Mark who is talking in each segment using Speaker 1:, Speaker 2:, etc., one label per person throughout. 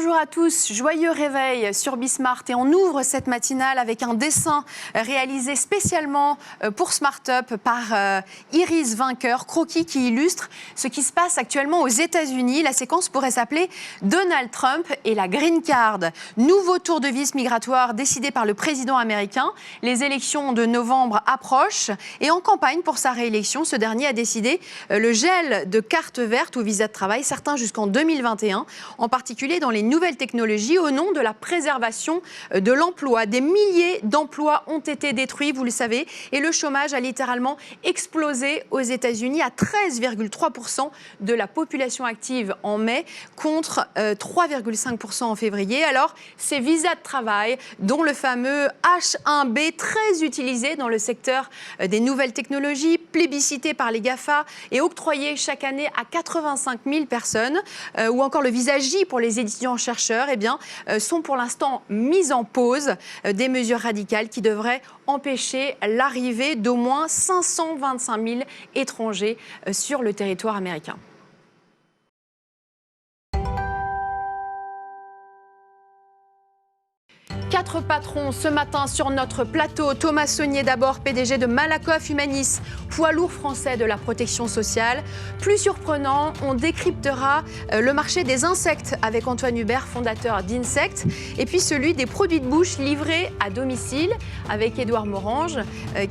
Speaker 1: Bonjour à tous, joyeux réveil sur Bismart et on ouvre cette matinale avec un dessin réalisé spécialement pour Smartup par Iris Vainqueur, croquis qui illustre ce qui se passe actuellement aux États-Unis. La séquence pourrait s'appeler Donald Trump et la Green Card. Nouveau tour de vis migratoire décidé par le président américain. Les élections de novembre approchent et en campagne pour sa réélection, ce dernier a décidé le gel de cartes vertes ou visa de travail, certains jusqu'en 2021, en particulier dans les nouvelles technologies au nom de la préservation de l'emploi. Des milliers d'emplois ont été détruits, vous le savez, et le chômage a littéralement explosé aux États-Unis à 13,3% de la population active en mai contre 3,5% en février. Alors, ces visas de travail, dont le fameux H1B, très utilisé dans le secteur des nouvelles technologies, plébiscité par les GAFA et octroyé chaque année à 85 000 personnes, ou encore le visa J pour les étudiants-chercheurs, sont pour l'instant mis en pause. Des mesures radicales qui devraient empêcher l'arrivée d'au moins 525 000 étrangers sur le territoire américain. Quatre patrons ce matin sur notre plateau. Thomas Saunier d'abord, PDG de Malakoff Humanis, poids lourd français de la protection sociale. Plus surprenant, on décryptera le marché des insectes avec Antoine Hubert, fondateur d'Insect. Et puis celui des produits de bouche livrés à domicile avec Édouard Morange,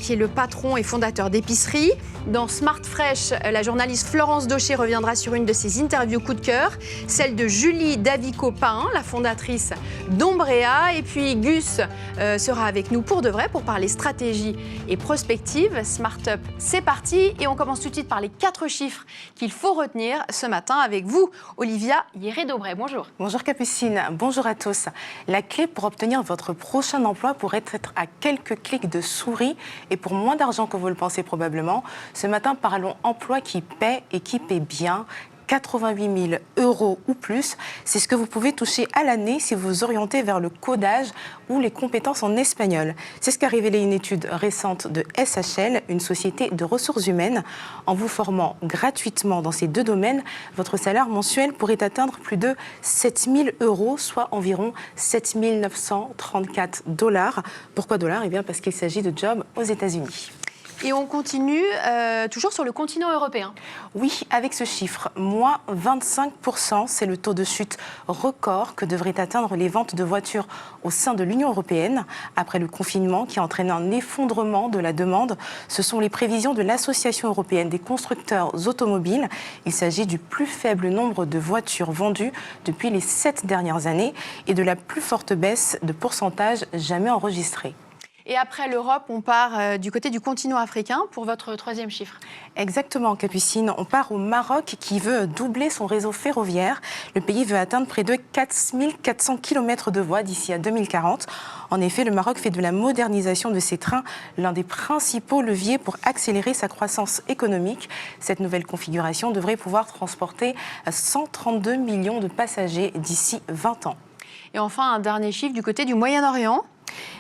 Speaker 1: qui est le patron et fondateur d'épicerie. Dans Smart Fresh, la journaliste Florence Daucher reviendra sur une de ses interviews coup de cœur, celle de Julie Davico-Pain, la fondatrice d'Ombrea. Et puis Gus sera avec nous pour de vrai pour parler stratégie et prospective. Smartup, c'est parti et on commence tout de suite par les 4 chiffres qu'il faut retenir ce matin avec vous, Olivia Hieré-Daubray. Bonjour.
Speaker 2: Bonjour Capucine, bonjour à tous. La clé pour obtenir votre prochain emploi pourrait être à quelques clics de souris et pour moins d'argent que vous le pensez probablement. Ce matin, parlons emploi qui paie et qui paie bien. 88 000 € ou plus, c'est ce que vous pouvez toucher à l'année si vous vous orientez vers le codage ou les compétences en espagnol. C'est ce qu'a révélé une étude récente de SHL, une société de ressources humaines. En vous formant gratuitement dans ces deux domaines, votre salaire mensuel pourrait atteindre plus de 7 000 €, soit environ 7 934 $. Pourquoi dollars ? Eh bien parce qu'il s'agit de jobs aux États-Unis.
Speaker 1: Et on continue toujours sur le continent européen.
Speaker 2: Oui, avec ce chiffre, moins 25%, c'est le taux de chute record que devraient atteindre les ventes de voitures au sein de l'Union européenne. Après le confinement qui a entraîné un effondrement de la demande, ce sont les prévisions de l'Association européenne des constructeurs automobiles. Il s'agit du plus faible nombre de voitures vendues depuis les 7 dernières années et de la plus forte baisse de pourcentage jamais enregistrée.
Speaker 1: Et après l'Europe, on part du côté du continent africain pour votre 3e chiffre.
Speaker 2: Exactement, Capucine. On part au Maroc qui veut doubler son réseau ferroviaire. Le pays veut atteindre près de 4 400 km de voies d'ici à 2040. En effet, le Maroc fait de la modernisation de ses trains l'un des principaux leviers pour accélérer sa croissance économique. Cette nouvelle configuration devrait pouvoir transporter 132 millions de passagers d'ici 20 ans.
Speaker 1: Et enfin, un dernier chiffre du côté du Moyen-Orient.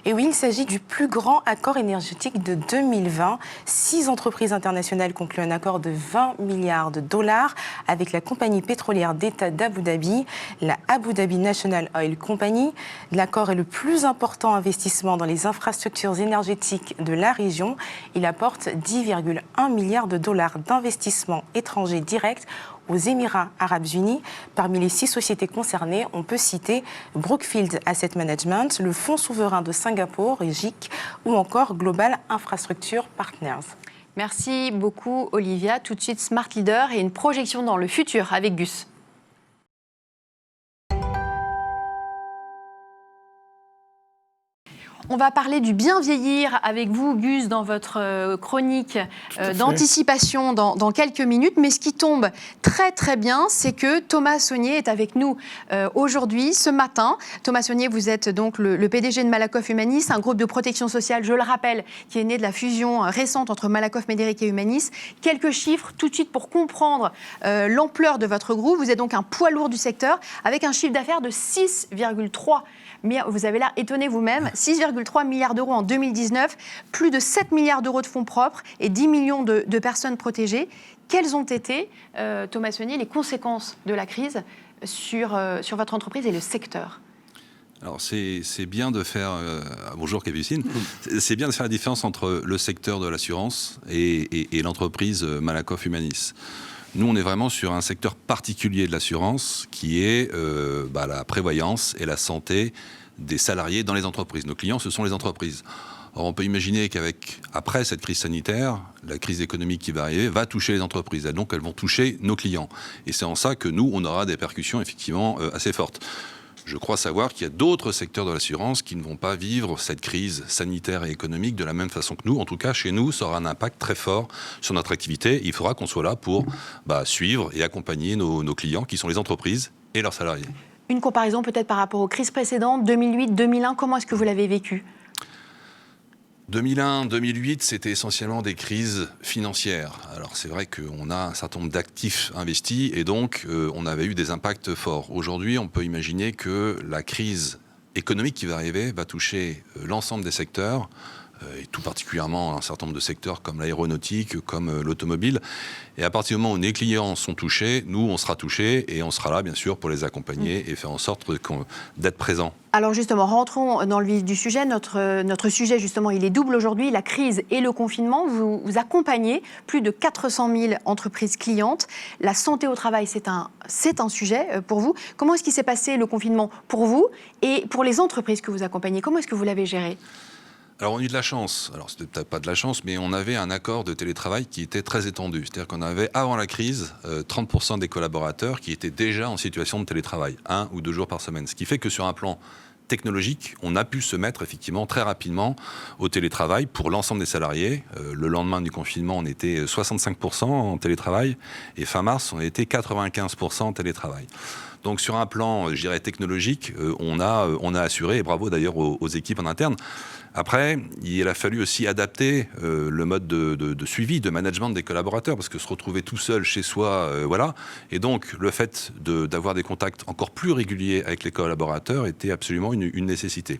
Speaker 2: Et oui, il s'agit du plus grand accord énergétique de 2020. 6 entreprises internationales concluent un accord de 20 milliards de dollars avec la compagnie pétrolière d'État d'Abu Dhabi, la Abu Dhabi National Oil Company. L'accord est le plus important investissement dans les infrastructures énergétiques de la région. Il apporte 10,1 milliards de dollars d'investissements étrangers directs aux Émirats Arabes Unis. Parmi les 6 sociétés concernées, on peut citer Brookfield Asset Management, le Fonds souverain de Singapour, GIC, ou encore Global Infrastructure Partners.
Speaker 1: Merci beaucoup, Olivia. Tout de suite, Smart Leader et une projection dans le futur avec Gus. On va parler du bien vieillir avec vous, Gus, dans votre chronique d'anticipation dans quelques minutes. Mais ce qui tombe très très bien, c'est que Thomas Saunier est avec nous aujourd'hui, ce matin. Thomas Saunier, vous êtes donc le PDG de Malakoff Humanis, un groupe de protection sociale, je le rappelle, qui est né de la fusion récente entre Malakoff Médéric et Humanis. Quelques chiffres tout de suite pour comprendre l'ampleur de votre groupe. Vous êtes donc un poids lourd du secteur avec un chiffre d'affaires de 6,3 milliards. Vous avez l'air étonné vous-même. 6,3 milliards d'euros en 2019, plus de 7 milliards d'euros de fonds propres et 10 millions de personnes protégées. Quelles ont été, Thomas Saunier, les conséquences de la crise sur votre entreprise et le secteur?
Speaker 3: Alors c'est bien de faire... bonjour Capucine. C'est bien de faire la différence entre le secteur de l'assurance et l'entreprise Malakoff Humanis. Nous, on est vraiment sur un secteur particulier de l'assurance qui est la prévoyance et la santé des salariés dans les entreprises. Nos clients, ce sont les entreprises. Or, on peut imaginer qu'après cette crise sanitaire, la crise économique qui va arriver va toucher les entreprises. Et donc, elles vont toucher nos clients. Et c'est en ça que nous, on aura des répercussions effectivement assez fortes. Je crois savoir qu'il y a d'autres secteurs de l'assurance qui ne vont pas vivre cette crise sanitaire et économique de la même façon que nous. En tout cas, chez nous, ça aura un impact très fort sur notre activité. Il faudra qu'on soit là pour suivre et accompagner nos clients, qui sont les entreprises et leurs salariés.
Speaker 1: Une comparaison peut-être par rapport aux crises précédentes, 2008, 2001, comment est-ce que vous l'avez vécu ?
Speaker 3: 2001, 2008, c'était essentiellement des crises financières. Alors c'est vrai qu'on a un certain nombre d'actifs investis et donc on avait eu des impacts forts. Aujourd'hui, on peut imaginer que la crise économique qui va arriver va toucher l'ensemble des secteurs, et tout particulièrement un certain nombre de secteurs comme l'aéronautique, comme l'automobile. Et à partir du moment où les clients sont touchés, nous, on sera touchés et on sera là, bien sûr, pour les accompagner et faire en sorte d'être présents.
Speaker 1: Alors justement, rentrons dans le vif du sujet. Notre sujet, justement, il est double aujourd'hui, la crise et le confinement. Vous accompagnez plus de 400 000 entreprises clientes. La santé au travail, c'est un sujet pour vous. Comment est-ce qu'il s'est passé le confinement pour vous et pour les entreprises que vous accompagnez? Comment est-ce que vous l'avez géré?
Speaker 3: Alors on a eu de la chance, alors c'était peut-être pas de la chance, mais on avait un accord de télétravail qui était très étendu. C'est-à-dire qu'on avait, avant la crise, 30% des collaborateurs qui étaient déjà en situation de télétravail, 1 ou 2 jours par semaine. Ce qui fait que sur un plan technologique, on a pu se mettre effectivement très rapidement au télétravail pour l'ensemble des salariés. Le lendemain du confinement, on était 65% en télétravail et fin mars, on était 95% en télétravail. Donc sur un plan, je dirais, technologique, on a assuré, et bravo d'ailleurs aux équipes en interne. Après, il a fallu aussi adapter le mode de suivi, de management des collaborateurs, parce que se retrouver tout seul chez soi, voilà. Et donc, le fait d'avoir des contacts encore plus réguliers avec les collaborateurs était absolument une nécessité.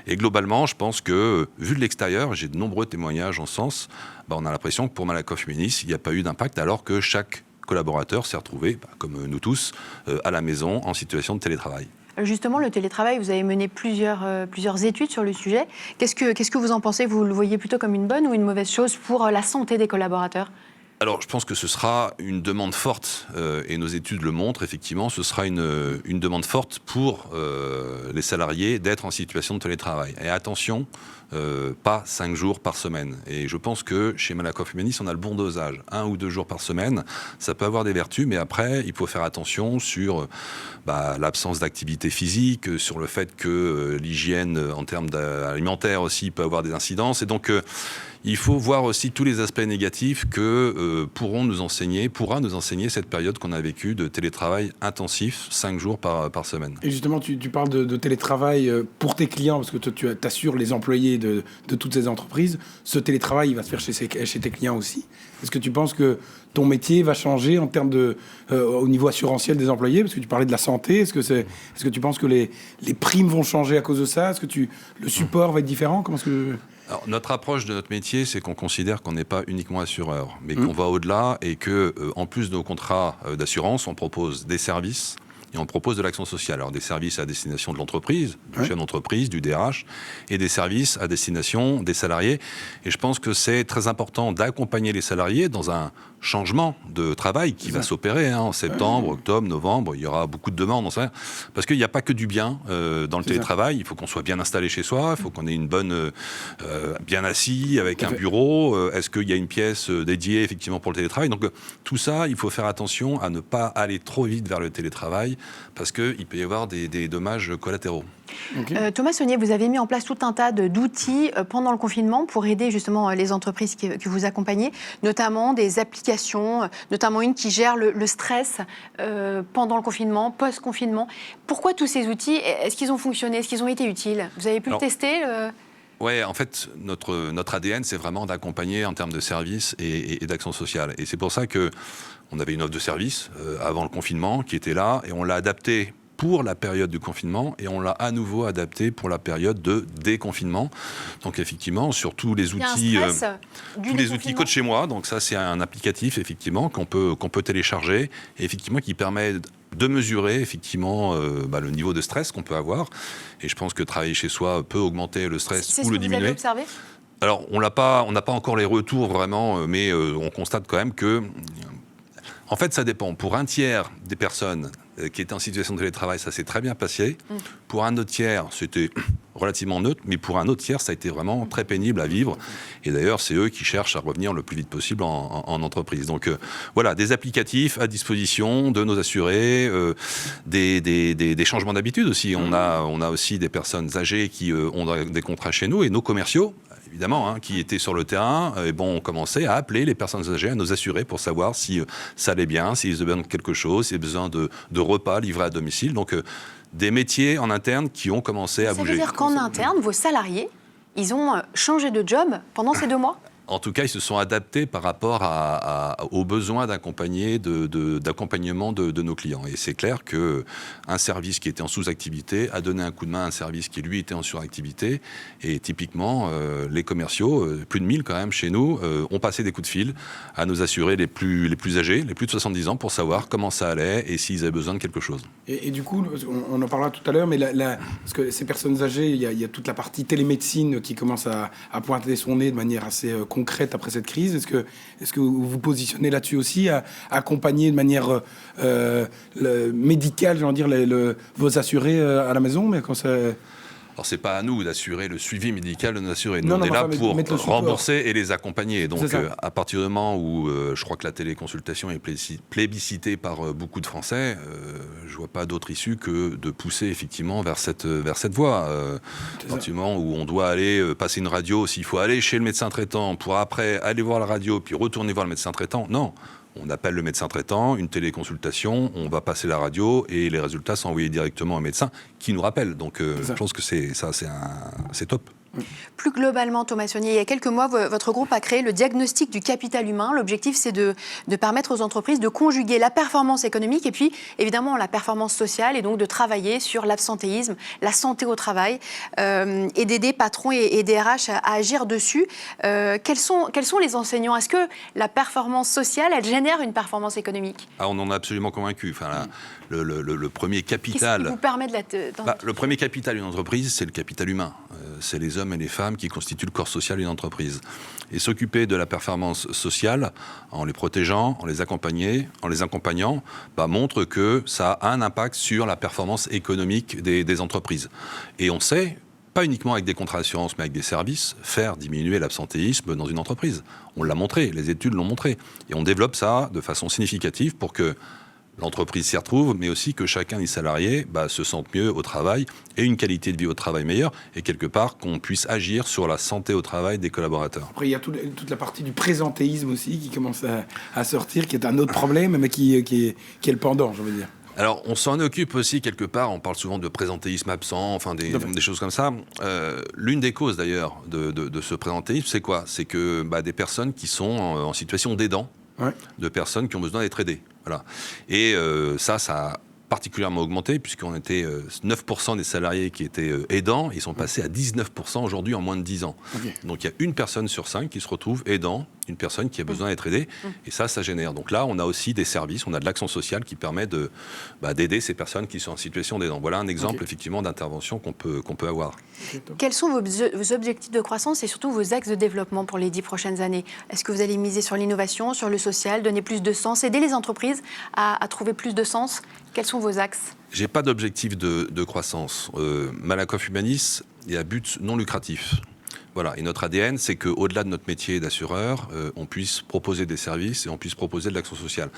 Speaker 3: Et globalement, je pense que, vu de l'extérieur, j'ai de nombreux témoignages en ce sens, on a l'impression que pour Malakoff Humanis, il n'y a pas eu d'impact, alors que chaque collaborateur s'est retrouvé, comme nous tous, à la maison en situation de télétravail.
Speaker 1: Justement, le télétravail, vous avez mené plusieurs études sur le sujet. Qu'est-ce que vous en pensez? Vous le voyez plutôt comme une bonne ou une mauvaise chose pour la santé des collaborateurs?
Speaker 3: Alors, je pense que ce sera une demande forte, et nos études le montrent, effectivement, ce sera une demande forte pour les salariés d'être en situation de télétravail. Et attention, pas 5 jours par semaine. Et je pense que chez Malakoff Humanis, on a le bon dosage. 1 ou 2 jours par semaine, ça peut avoir des vertus, mais après, il faut faire attention sur l'absence d'activité physique, sur le fait que l'hygiène en termes alimentaires aussi peut avoir des incidences. Et donc, il faut voir aussi tous les aspects négatifs que pourra nous enseigner cette période qu'on a vécue de télétravail intensif, 5 jours par semaine.
Speaker 4: Et justement, tu parles de télétravail pour tes clients, parce que toi, tu assures les employés de toutes ces entreprises. Ce télétravail, il va se faire chez tes clients aussi. Est-ce que tu penses que ton métier va changer en termes au niveau assurantiel des employés? Parce que tu parlais de la santé. Est-ce que tu penses que les primes vont changer à cause de ça? Est-ce que le support va être différent?
Speaker 3: Alors, notre approche de notre métier, c'est qu'on considère qu'on n'est pas uniquement assureur, mais qu'on va au-delà et que, en plus de nos contrats d'assurance, on propose des services et on propose de l'action sociale. Alors, des services à destination de l'entreprise, du chef d'entreprise, du DRH, et des services à destination des salariés. Et je pense que c'est très important d'accompagner les salariés dans un changement de travail qui va s'opérer en septembre, octobre, novembre. Il y aura beaucoup de demandes, on sait, parce qu'il n'y a pas que du bien dans le télétravail. Il faut qu'on soit bien installé chez soi, il faut qu'on ait une bonne, bien assis avec un bureau. Est-ce qu'il y a une pièce dédiée effectivement pour le télétravail? Donc tout ça, il faut faire attention à ne pas aller trop vite vers le télétravail parce qu'il peut y avoir des dommages collatéraux.
Speaker 1: Okay. Thomas Saunier, vous avez mis en place tout un tas d'outils pendant le confinement pour aider justement les entreprises que vous accompagnez, notamment des applications, notamment une qui gère le stress pendant le confinement, post-confinement. Pourquoi tous ces outils? Est-ce qu'ils ont fonctionné? Est-ce qu'ils ont été utiles? Vous avez pu le tester
Speaker 3: Ouais, en fait, notre ADN, c'est vraiment d'accompagner en termes de services et d'action sociale. Et c'est pour ça qu'on avait une offre de service avant le confinement qui était là et on l'a adaptée pour la période du confinement et on l'a à nouveau adapté pour la période de déconfinement. Donc effectivement, sur tous les outils, Coach chez moi. Donc ça, c'est un applicatif effectivement qu'on peut télécharger et effectivement qui permet de mesurer effectivement le niveau de stress qu'on peut avoir. Et je pense que travailler chez soi peut augmenter le stress
Speaker 1: C'est
Speaker 3: ou
Speaker 1: ce
Speaker 3: le
Speaker 1: que vous avez
Speaker 3: diminuer.
Speaker 1: observé ?
Speaker 3: Alors, on n'a pas encore les retours vraiment, mais on constate quand même que, en fait, ça dépend. Pour un tiers des personnes qui étaient en situation de télétravail, ça s'est très bien passé. Pour un autre tiers, c'était relativement neutre, mais pour un autre tiers, ça a été vraiment très pénible à vivre. Et d'ailleurs, c'est eux qui cherchent à revenir le plus vite possible en entreprise. Donc voilà, des applicatifs à disposition de nos assurés, des changements d'habitude aussi. On a aussi des personnes âgées qui ont des contrats chez nous, et nos commerciaux, évidemment, qui étaient sur le terrain, ont commencé à appeler les personnes âgées, à nos assurés, pour savoir si ça allait bien, s'ils avaient besoin de quelque chose, s'ils avaient besoin de repas livrés à domicile. Donc, des métiers en interne qui ont commencé à bouger.
Speaker 1: Ça veut dire qu'en interne, vos salariés, ils ont changé de job pendant ces 2 mois ?
Speaker 3: En tout cas, ils se sont adaptés par rapport aux besoins d'accompagnement de nos clients. Et c'est clair qu'un service qui était en sous-activité a donné un coup de main à un service qui, lui, était en suractivité. Et typiquement, les commerciaux, plus de 1000 quand même chez nous, ont passé des coups de fil à nos assurés les plus âgés, les plus de 70 ans, pour savoir comment ça allait et s'ils avaient besoin de quelque chose.
Speaker 4: Et du coup, on en parlera tout à l'heure, mais parce que ces personnes âgées, il y a toute la partie télémédecine qui commence à pointer son nez de manière assez concrète après cette crise. Est-ce que vous vous positionnez là-dessus aussi, à accompagner de manière médicale, j'ai envie de dire, vos assurés à la maison, mais quand ça...
Speaker 3: Alors, c'est pas à nous d'assurer le suivi médical de nos assurés. Nous,
Speaker 4: Non,
Speaker 3: on est là pour
Speaker 4: mettre le
Speaker 3: rembourser et les accompagner. Donc,
Speaker 4: C'est ça.
Speaker 3: à partir du moment où je crois que la téléconsultation est plébiscitée par beaucoup de Français, je vois pas d'autre issue que de pousser effectivement vers cette voie. À partir du moment où on doit aller passer une radio, s'il faut aller chez le médecin traitant pour après aller voir la radio, puis retourner voir le médecin traitant, non. On appelle le médecin traitant, une téléconsultation, on va passer la radio et les résultats sont envoyés directement au médecin qui nous rappelle. Donc je pense que c'est top.
Speaker 1: Plus globalement, Thomas Saunier, il y a quelques mois, votre groupe a créé le diagnostic du capital humain. L'objectif, c'est de permettre aux entreprises de conjuguer la performance économique et puis, évidemment, la performance sociale, et donc de travailler sur l'absentéisme, la santé au travail, et d'aider patrons et DRH à agir dessus. Quels sont les enseignants ? Est-ce que la performance sociale, elle génère une performance économique ?
Speaker 3: On en est absolument convaincu. Enfin, le premier capital...
Speaker 1: Qu'est-ce qui vous permet de
Speaker 3: le premier capital d'une entreprise, c'est le capital humain. C'est les hommes et les femmes qui constituent le corps social d'une entreprise. Et s'occuper de la performance sociale, en les protégeant, en les accompagnant, montre que ça a un impact sur la performance économique des entreprises. Et on sait, pas uniquement avec des contrats d'assurance, mais avec des services, faire diminuer l'absentéisme dans une entreprise. On l'a montré, les études l'ont montré. Et on développe ça de façon significative pour que l'entreprise s'y retrouve, mais aussi que chacun des salariés se sente mieux au travail et une qualité de vie au travail meilleure, et quelque part qu'on puisse agir sur la santé au travail des collaborateurs.
Speaker 4: Après, il y a toute la partie du présentéisme aussi qui commence à sortir, qui est un autre problème, mais qui est le pendant, je veux dire.
Speaker 3: Alors, on s'en occupe aussi quelque part, on parle souvent de présentéisme absent, enfin des choses comme ça. L'une des causes d'ailleurs de ce présentéisme, c'est quoi ? C'est que des personnes qui sont en situation d'aidant, de personnes qui ont besoin d'être aidées. Voilà. Et ça a particulièrement augmenté, puisqu'on était 9% des salariés qui étaient aidants, ils sont passés à 19% aujourd'hui en moins de 10 ans. Okay. Donc il y a une personne sur 5 qui se retrouve aidant, une personne qui a besoin d'être aidée, et ça génère. Donc là, on a aussi des services, on a de l'action sociale qui permet d'aider ces personnes qui sont en situation d'aidant. Voilà un exemple effectivement d'intervention qu'on peut avoir.
Speaker 1: Quels sont vos objectifs de croissance et surtout vos axes de développement pour les 10 prochaines années ? Est-ce que vous allez miser sur l'innovation, sur le social, donner plus de sens, aider les entreprises à trouver plus de sens ? Quels sont vos axes ?
Speaker 3: J'ai pas d'objectif de croissance. Malakoff Humanis est à but non lucratif. Voilà. Et notre ADN, c'est qu'au-delà de notre métier d'assureur, on puisse proposer des services et on puisse proposer de l'action sociale.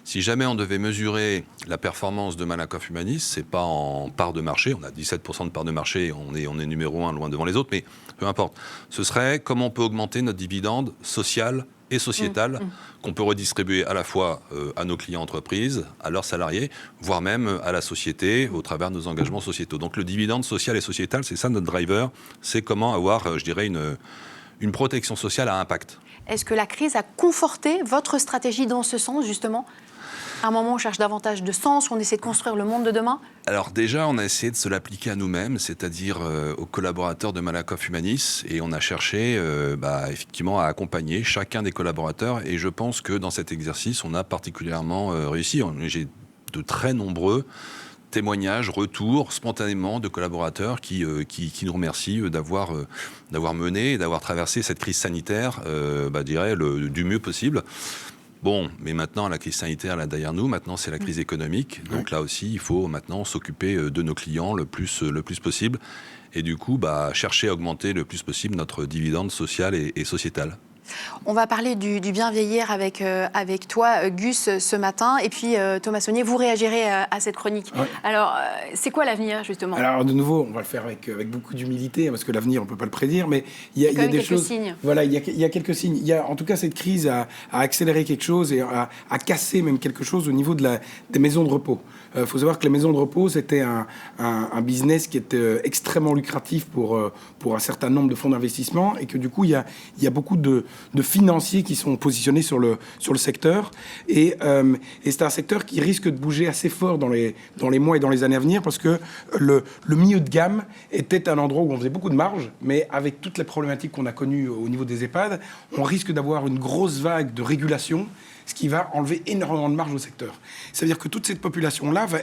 Speaker 3: Si jamais on devait mesurer la performance de Malakoff Humanis, c'est pas en part de marché, on a 17% de part de marché, on est numéro 1 loin devant les autres, mais peu importe. Ce serait comment on peut augmenter notre dividende social et sociétale qu'on peut redistribuer à la fois à nos clients entreprises, à leurs salariés, voire même à la société au travers de nos engagements sociétaux. Donc le dividende social et sociétal, c'est ça notre driver, c'est comment avoir, je dirais, une protection sociale à impact.
Speaker 1: Est-ce que la crise a conforté votre stratégie dans ce sens, justement ? À un moment, on cherche davantage de sens, on essaie de construire le monde de demain ?
Speaker 3: Alors déjà, on a essayé de se l'appliquer à nous-mêmes, c'est-à-dire aux collaborateurs de Malakoff Humanis, et on a cherché effectivement à accompagner chacun des collaborateurs, et je pense que dans cet exercice, on a particulièrement réussi. J'ai de très nombreux témoignages, retours spontanément de collaborateurs qui nous remercient d'avoir mené et d'avoir traversé cette crise sanitaire, je dirais, du mieux possible. Bon, mais maintenant, la crise sanitaire, là, derrière nous, maintenant, c'est la crise économique. Donc là aussi, il faut maintenant s'occuper de nos clients le plus possible. Et du coup, chercher à augmenter le plus possible notre dividende social et sociétal.
Speaker 1: On va parler du bien vieillir avec toi, Gus, ce matin. Et puis, Thomas Saunier, vous réagirez à cette chronique. Ouais. Alors, c'est quoi l'avenir, justement ?
Speaker 4: Alors, de nouveau, on va le faire avec beaucoup d'humilité, parce que l'avenir, on ne peut pas le prédire, mais il y a des choses...
Speaker 1: signes.
Speaker 4: Voilà, il y a quelques signes. En tout cas, cette crise a accéléré quelque chose et a cassé même quelque chose au niveau des maisons de repos. Il faut savoir que les maisons de repos, c'était un business qui était extrêmement lucratif pour un certain nombre de fonds d'investissement, et que du coup, il y a beaucoup de financiers qui sont positionnés sur le secteur. Et c'est un secteur qui risque de bouger assez fort dans les mois et dans les années à venir, parce que le milieu de gamme était un endroit où on faisait beaucoup de marge, mais avec toutes les problématiques qu'on a connues au niveau des EHPAD, on risque d'avoir une grosse vague de régulation, ce qui va enlever énormément de marge au secteur. Ça veut dire que toute cette population-là va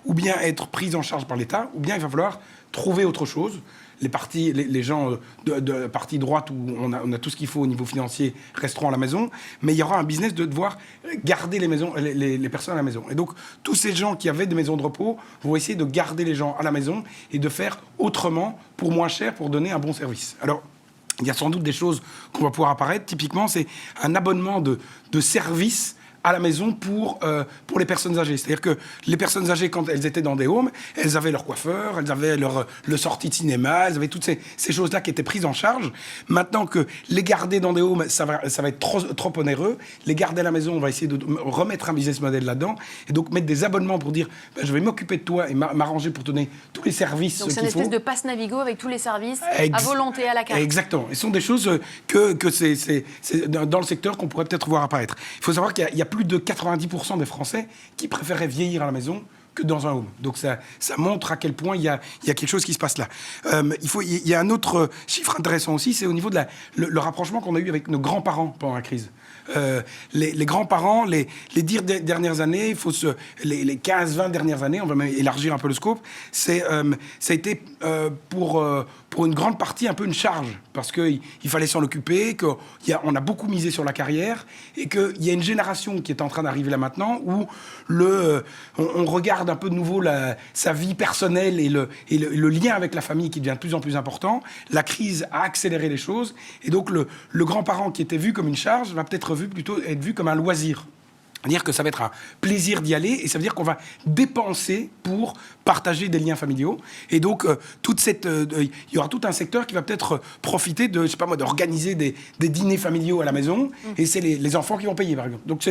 Speaker 4: ou bien être prise en charge par l'État, ou bien il va falloir trouver autre chose. Les gens de partie droite, où on a tout ce qu'il faut au niveau financier, resteront à la maison, mais il y aura un business de devoir garder les personnes à la maison. Et donc, tous ces gens qui avaient des maisons de repos vont essayer de garder les gens à la maison et de faire autrement, pour moins cher, pour donner un bon service. Alors, il y a sans doute des choses qu'on va pouvoir apparaître. Typiquement, c'est un abonnement de service à la maison pour les personnes âgées. C'est-à-dire que les personnes âgées, quand elles étaient dans des homes, elles avaient leur coiffeur, elles avaient leur sortie de cinéma, elles avaient toutes ces choses-là qui étaient prises en charge. Maintenant que les garder dans des homes, ça va être trop onéreux. Les garder à la maison, on va essayer de remettre un business model là-dedans, et donc mettre des abonnements pour dire je vais m'occuper de toi et m'arranger pour te donner tous les services.
Speaker 1: Donc c'est une espèce de passe Navigo avec tous les services à volonté, à la carte.
Speaker 4: Exactement. Et ce sont des choses que c'est dans le secteur qu'on pourrait peut-être voir apparaître. Il faut savoir qu'il y a plus de 90% des Français qui préféraient vieillir à la maison que dans un home. Donc ça montre à quel point il y a quelque chose qui se passe là. Il y a un autre chiffre intéressant aussi, c'est au niveau de le rapprochement qu'on a eu avec nos grands-parents pendant la crise. Les grands-parents, les 10 dernières années, les 15-20 dernières années, on va même élargir un peu le scope, ça a été pour une grande partie un peu une charge, parce qu'il fallait s'en occuper, qu'on a beaucoup misé sur la carrière, et qu'il y a une génération qui est en train d'arriver là maintenant, où on regarde un peu de nouveau sa vie personnelle et le lien avec la famille qui devient de plus en plus important. La crise a accéléré les choses, et donc le grand-parent qui était vu comme une charge va peut-être plutôt être vu comme un loisir. C'est-à-dire que ça va être un plaisir d'y aller, et ça veut dire qu'on va dépenser pour partager des liens familiaux. Et donc, il y aura tout un secteur qui va peut-être profiter d'organiser des dîners familiaux à la maison, et c'est les enfants qui vont payer, par exemple. Donc,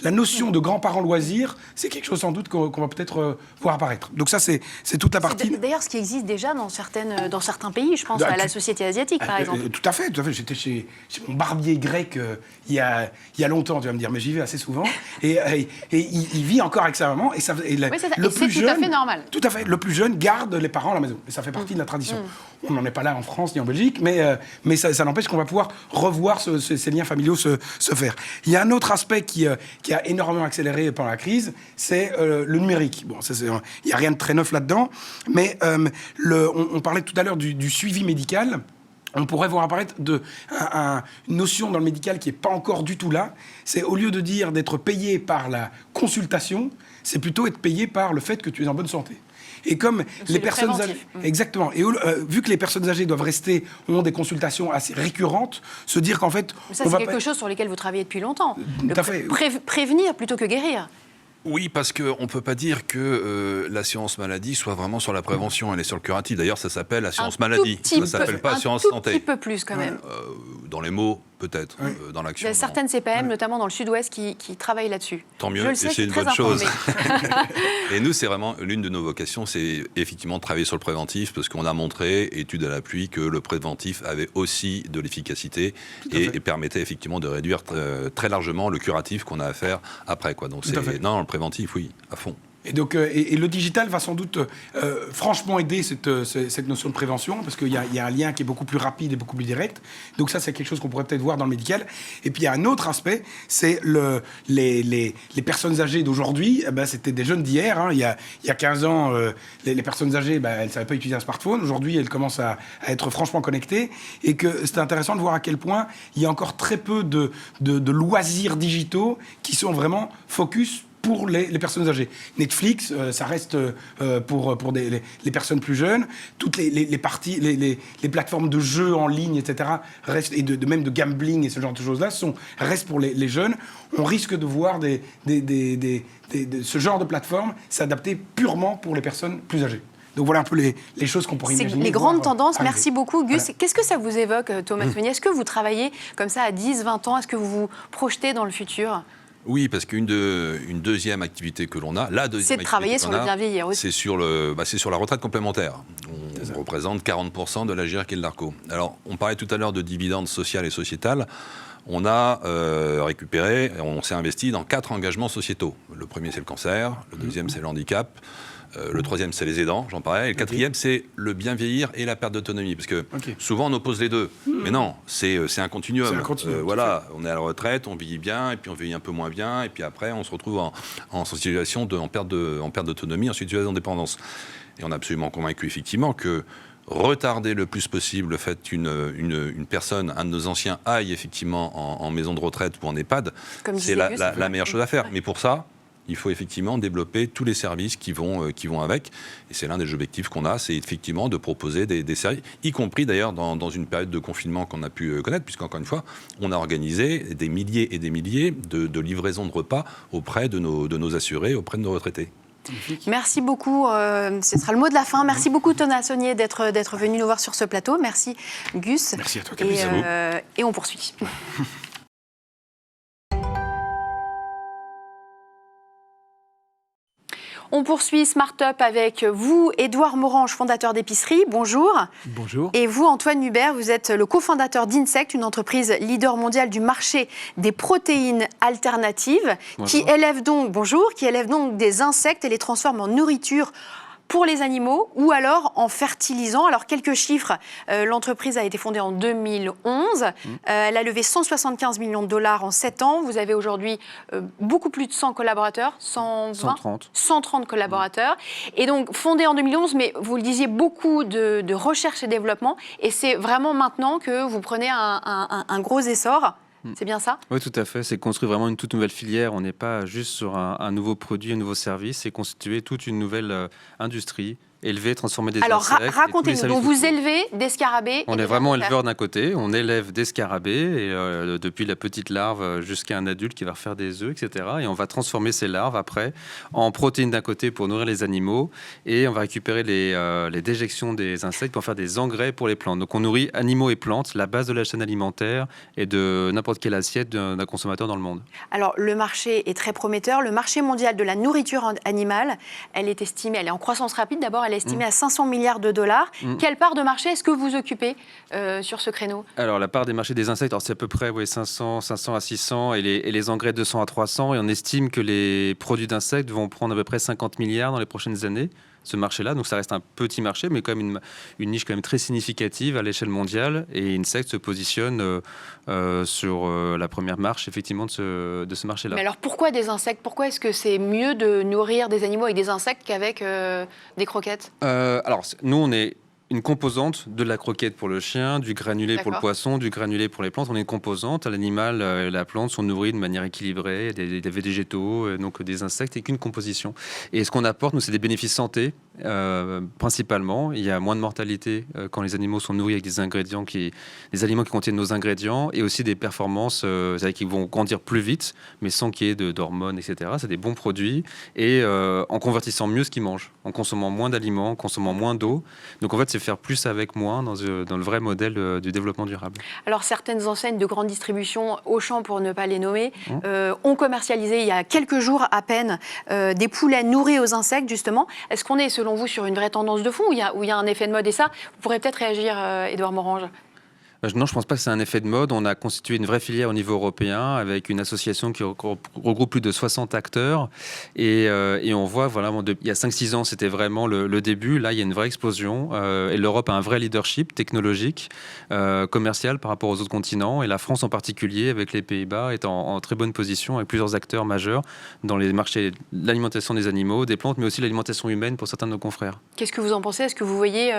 Speaker 4: la notion de grands-parents loisirs, c'est quelque chose sans doute qu'on va peut-être voir apparaître. Donc ça, c'est toute la partie...
Speaker 1: C'est d'ailleurs ce qui existe déjà dans certains pays, je pense à la société asiatique, par exemple.
Speaker 4: Tout à fait. J'étais chez mon barbier grec il y a longtemps, tu vas me dire, mais j'y vais assez souvent. Et il vit encore avec sa maman. Le plus jeune, tout à fait normal. Tout à fait. Le plus jeune garde les parents à la maison. Et ça fait partie de la tradition. On n'en est pas là en France ni en Belgique, mais ça n'empêche qu'on va pouvoir revoir ces liens familiaux se faire. Il y a un autre aspect qui a énormément accéléré pendant la crise, c'est le numérique. Bon, il n'y a rien de très neuf là-dedans, mais on parlait tout à l'heure du suivi médical. On pourrait voir apparaître une notion dans le médical qui n'est pas encore du tout là. C'est au lieu de dire d'être payé par la consultation, c'est plutôt être payé par le fait que tu es en bonne santé. Et comme les personnes âgées, exactement. Et vu que les personnes âgées ont des consultations assez récurrentes, se dire qu'en fait,
Speaker 1: mais ça, c'est quelque chose sur lequel vous travaillez depuis longtemps.
Speaker 4: Tout à fait.
Speaker 1: Prévenir plutôt que guérir.
Speaker 3: Oui, parce qu'on ne peut pas dire que l'assurance maladie soit vraiment sur la prévention, elle est sur le curatif. D'ailleurs, ça s'appelle assurance maladie, ça ne s'appelle pas assurance santé.
Speaker 1: Un tout petit peu plus quand même.
Speaker 3: Dans les mots, peut-être, dans l'action.
Speaker 1: Il y a certaines CPM, notamment dans le Sud-Ouest, qui travaillent là-dessus.
Speaker 3: Tant mieux, et c'est une bonne chose. Et nous, c'est vraiment l'une de nos vocations, c'est effectivement de travailler sur le préventif, parce qu'on a montré, études à l'appui, que le préventif avait aussi de l'efficacité et permettait effectivement de réduire très largement le curatif qu'on a à faire après. Donc non, le préventif, oui, à fond.
Speaker 4: Et donc, et le digital va sans doute franchement aider cette notion de prévention, parce qu'il y a un lien qui est beaucoup plus rapide et beaucoup plus direct. Donc ça, c'est quelque chose qu'on pourrait peut-être voir dans le médical. Et puis il y a un autre aspect, c'est les personnes âgées d'aujourd'hui. C'était des jeunes d'hier. Hein. Il y a 15 ans, les personnes âgées, elles ne savaient pas utiliser un smartphone. Aujourd'hui, elles commencent à être franchement connectées. Et que c'est intéressant de voir à quel point il y a encore très peu de loisirs digitaux qui sont vraiment focus pour les personnes âgées. Netflix, ça reste pour les personnes plus jeunes. Toutes les parties, les plateformes de jeux en ligne, etc., restent, et même de gambling et ce genre de choses-là, restent pour les jeunes. On risque de voir ce genre de plateforme s'adapter purement pour les personnes plus âgées. Donc voilà un peu les choses qu'on pourrait imaginer.
Speaker 1: Les grandes tendances.
Speaker 4: Arriver.
Speaker 1: Merci beaucoup, Gus.
Speaker 4: Voilà.
Speaker 1: Qu'est-ce que ça vous évoque, Thomas Meunier? Est-ce que vous travaillez comme ça à 10, 20 ans? Est-ce que vous vous projetez dans le futur?
Speaker 3: Oui, parce qu'une deuxième activité que l'on a,
Speaker 1: c'est de travailler sur le bien vieillir aussi.
Speaker 3: C'est sur la retraite complémentaire. On représente 40% de la GIRC et de l'ARCO. Alors, on parlait tout à l'heure de dividendes sociales et sociétales. On a récupéré, on s'est investi dans 4 engagements sociétaux. Le premier, c'est le cancer. Le deuxième, c'est le handicap. Le troisième, c'est les aidants, j'en parlais. Et le quatrième, c'est le bien vieillir et la perte d'autonomie. Parce que souvent, on oppose les deux. Mais non, c'est un continuum.
Speaker 4: C'est un continuum.
Speaker 3: Voilà, on est à la retraite, on vieillit bien, et puis on vieillit un peu moins bien, et puis après, on se retrouve en situation en perte d'autonomie, en situation de dépendance. Et on est absolument convaincu, effectivement, que retarder le plus possible le fait qu'une personne, un de nos anciens, aille effectivement en maison de retraite ou en EHPAD, c'est la meilleure chose à faire. Mais pour ça, il faut effectivement développer tous les services qui vont avec. Et c'est l'un des objectifs qu'on a, c'est effectivement de proposer des services, y compris d'ailleurs dans une période de confinement qu'on a pu connaître, puisqu'encore une fois, on a organisé des milliers et des milliers de livraisons de repas auprès de nos assurés, auprès de nos retraités.
Speaker 1: Merci beaucoup. Ce sera le mot de la fin. Merci beaucoup, Thomas Saunier, d'être venu nous voir sur ce plateau. Merci, Gus.
Speaker 4: Merci à toi,
Speaker 1: Camille. Et on poursuit. On poursuit Smart Up avec vous, Édouard Morange, fondateur d'Épicerie. Bonjour.
Speaker 5: Bonjour.
Speaker 1: Et vous, Antoine Hubert, vous êtes le cofondateur d'Insect, une entreprise leader mondiale du marché des protéines alternatives, qui élève donc des insectes et les transforme en nourriture pour les animaux ou alors en fertilisant. Alors, quelques chiffres. L'entreprise a été fondée en 2011. Elle a levé 175 millions de dollars en 7 ans. Vous avez aujourd'hui beaucoup plus de 100 collaborateurs, 130 collaborateurs. Et donc, fondée en 2011, mais vous le disiez, beaucoup de recherche et développement. Et c'est vraiment maintenant que vous prenez un gros essor. C'est bien ça?
Speaker 5: Oui, tout à fait. C'est construire vraiment une toute nouvelle filière. On n'est pas juste sur un nouveau produit, un nouveau service. C'est constituer toute une nouvelle industrie. Élever, transformer des insectes. Alors,
Speaker 1: racontez-nous. Donc, vous élevez des scarabées.
Speaker 5: On est vraiment éleveur d'un côté. On élève des scarabées, et, depuis la petite larve jusqu'à un adulte qui va refaire des œufs, etc. Et on va transformer ces larves après en protéines d'un côté pour nourrir les animaux. Et on va récupérer les déjections des insectes pour faire des engrais pour les plantes. Donc, on nourrit animaux et plantes, la base de la chaîne alimentaire et de n'importe quelle assiette d'un consommateur dans le monde. Alors,
Speaker 1: le marché est très prometteur. Le marché mondial de la nourriture animale, elle est estimée, elle est en croissance rapide. D'abord, elle est estimée à 500 milliards de dollars. Quelle part de marché est-ce que vous occupez sur ce créneau? Alors, la part des marchés des insectes, c'est à peu près 500 à 600 et les engrais 200 à 300. Et on estime que les produits d'insectes vont prendre à peu près 50 milliards dans les prochaines années, ce marché-là. Donc, ça reste un petit marché, mais quand même une niche quand même très significative à l'échelle mondiale. Et Insect se positionne sur la première marche, effectivement, de ce marché-là. Mais alors, pourquoi des insectes? Pourquoi est-ce que c'est mieux de nourrir des animaux avec des insectes qu'avec des croquettes? Alors, nous, on est une composante de la croquette pour le chien, du granulé pour le poisson, du granulé pour les plantes. On est une composante. L'animal et la plante sont nourris de manière équilibrée, des végétaux, donc des insectes, et qu'une composition. Et ce qu'on apporte, nous, c'est des bénéfices santé, principalement. Il y a moins de mortalité quand les animaux sont nourris avec des aliments qui contiennent nos ingrédients, et aussi des performances qui vont grandir plus vite, mais sans qu'il y ait d'hormones, etc. C'est des bons produits, et en convertissant mieux ce qu'ils mangent, en consommant moins d'aliments, en consommant moins d'eau. Donc en fait, c'est faire plus avec moins dans le vrai modèle du développement durable. Alors, certaines enseignes de grande distribution, Auchan pour ne pas les nommer, ont commercialisé il y a quelques jours à peine des poulets nourris aux insectes, justement. Est-ce qu'on est, selon vous, sur une vraie tendance de fond, ou il y a un effet de mode? Et ça, vous pourrez peut-être réagir, Édouard Morange.
Speaker 5: Non, je ne pense pas que c'est un effet de mode. On a constitué une vraie filière au niveau européen avec une association qui regroupe plus de 60 acteurs. Et on voit, voilà, il y a 5-6 ans, c'était vraiment le début. Là, il y a une vraie explosion. Et l'Europe a un vrai leadership technologique, commercial par rapport aux autres continents. Et la France en particulier, avec les Pays-Bas, est en très bonne position avec plusieurs acteurs majeurs dans les marchés de l'alimentation des animaux, des plantes, mais aussi l'alimentation humaine pour certains de nos confrères.
Speaker 1: Qu'est-ce que vous en pensez? Est-ce que vous voyez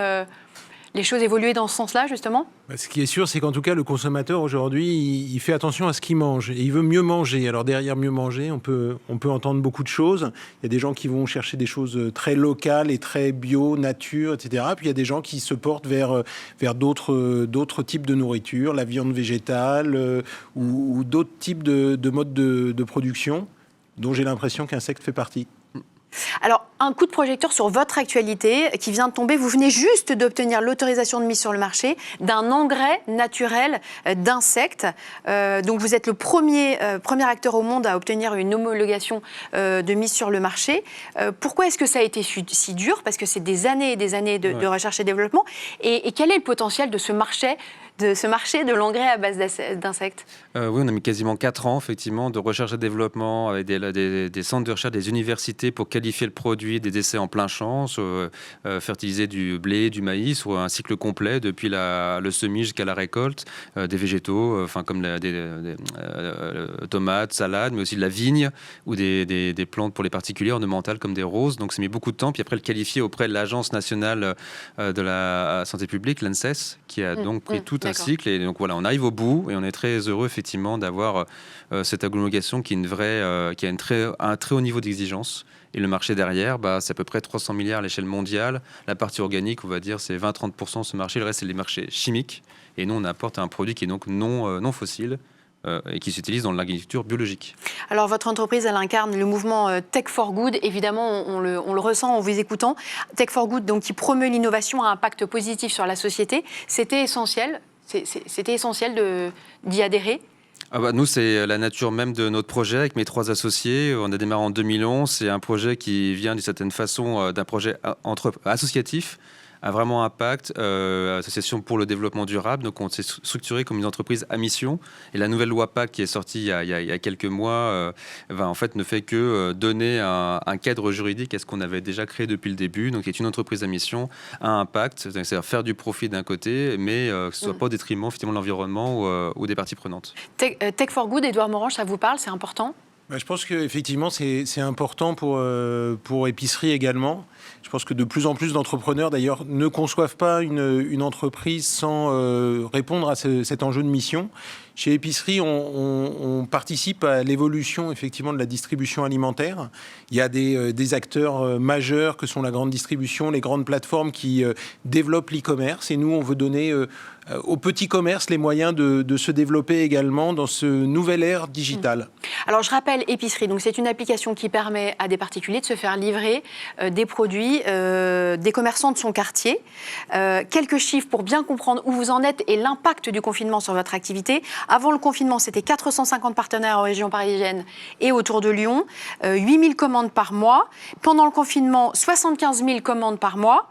Speaker 1: les choses évoluer dans ce sens-là, justement?
Speaker 6: Ce qui est sûr, c'est qu'en tout cas, le consommateur, aujourd'hui, il fait attention à ce qu'il mange. Et il veut mieux manger. Alors, derrière mieux manger, on peut entendre beaucoup de choses. Il y a des gens qui vont chercher des choses très locales et très bio, nature, etc. Puis, il y a des gens qui se portent vers d'autres types de nourriture, la viande végétale ou d'autres types de modes de production, dont j'ai l'impression qu'Insect fait partie.
Speaker 1: Alors, un coup de projecteur sur votre actualité qui vient de tomber. Vous venez juste d'obtenir l'autorisation de mise sur le marché d'un engrais naturel d'insectes. Donc, vous êtes le premier acteur au monde à obtenir une homologation de mise sur le marché. Pourquoi est-ce que ça a été si dur? Parce que c'est des années et des années de recherche et développement. Et quel est le potentiel de ce marché de l'engrais à base d'insectes?
Speaker 5: Oui, on a mis quasiment 4 ans, effectivement, de recherche et développement avec des centres de recherche, des universités pour qualifier le produit, des essais en plein champ, fertiliser du blé, du maïs, ou un cycle complet depuis le semis jusqu'à la récolte, des végétaux, comme des tomates, salades, mais aussi de la vigne ou des plantes pour les particuliers ornementales comme des roses. Donc, ça met beaucoup de temps. Puis après, le qualifier auprès de l'Agence nationale de la santé publique, l'ANSES, qui a donc pris tout un cycle. Et donc voilà, on arrive au bout et on est très heureux effectivement d'avoir cette homologation qui a un très haut niveau d'exigence. Et le marché derrière, c'est à peu près 300 milliards à l'échelle mondiale. La partie organique, on va dire, c'est 20-30% de ce marché. Le reste, c'est les marchés chimiques. Et nous, on apporte un produit qui est donc non fossile et qui s'utilise dans l'agriculture biologique.
Speaker 1: Alors, votre entreprise, elle incarne le mouvement Tech for Good. Évidemment, on le ressent en vous écoutant. Tech for Good, donc, qui promeut l'innovation à impact positif sur la société. C'était essentiel d'y adhérer.
Speaker 5: Nous, c'est la nature même de notre projet avec mes 3 associés. On a démarré en 2011. C'est un projet qui vient d'une certaine façon d'un projet associatif à vraiment impact, association pour le développement durable. Donc, on s'est structuré comme une entreprise à mission. Et la nouvelle loi PAC qui est sortie il y a quelques mois, en fait, ne fait que donner un cadre juridique à ce qu'on avait déjà créé depuis le début. Donc, c'est une entreprise à mission, à impact, c'est-à-dire faire du profit d'un côté, mais que ce ne soit pas au détriment effectivement, de l'environnement ou des parties prenantes.
Speaker 1: Tech for Good, Édouard Morange, ça vous parle? C'est important?
Speaker 6: Je pense qu'effectivement, c'est important pour épicerie également. Je pense que de plus en plus d'entrepreneurs, d'ailleurs, ne conçoivent pas une entreprise sans répondre à cet enjeu de mission. Chez Épicerie, on participe à l'évolution effectivement de la distribution alimentaire. Il y a des acteurs majeurs que sont la grande distribution, les grandes plateformes qui développent l'e-commerce. Et nous, on veut donner aux petits commerces les moyens de se développer également dans ce nouvel ère digital.
Speaker 1: Alors, je rappelle Épicerie. Donc, c'est une application qui permet à des particuliers de se faire livrer des produits des commerçants de son quartier. Quelques chiffres pour bien comprendre où vous en êtes et l'impact du confinement sur votre activité. Avant le confinement, c'était 450 partenaires en région parisienne et autour de Lyon, 8000 commandes par mois. Pendant le confinement, 75 000 commandes par mois.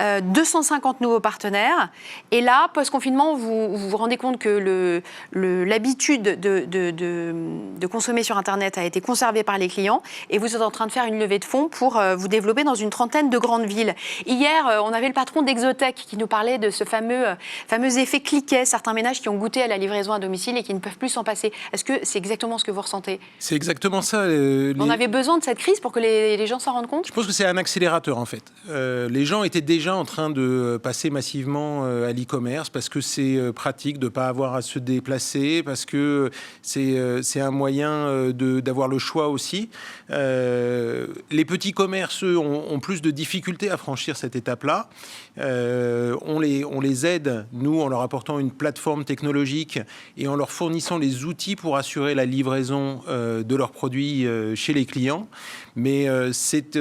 Speaker 1: 250 nouveaux partenaires. Et là, post-confinement, vous vous rendez compte que l'habitude de consommer sur Internet a été conservée par les clients et vous êtes en train de faire une levée de fonds pour vous développer dans une trentaine de grandes villes. Hier, on avait le patron d'Exotech qui nous parlait de ce fameux effet cliquet, certains ménages qui ont goûté à la livraison à domicile et qui ne peuvent plus s'en passer. Est-ce que c'est exactement ce que vous ressentez? C'est
Speaker 6: exactement ça.
Speaker 1: On avait besoin de cette crise pour que les gens s'en rendent compte?
Speaker 6: Je pense que c'est un accélérateur, en fait. Les gens étaient déjà en train de passer massivement à l'e-commerce parce que c'est pratique de ne pas avoir à se déplacer, parce que c'est un moyen d'avoir le choix aussi. Les petits commerces, eux, ont plus de difficultés à franchir cette étape-là. On les aide, nous, en leur apportant une plateforme technologique et en leur fournissant les outils pour assurer la livraison de leurs produits chez les clients. Mais c'est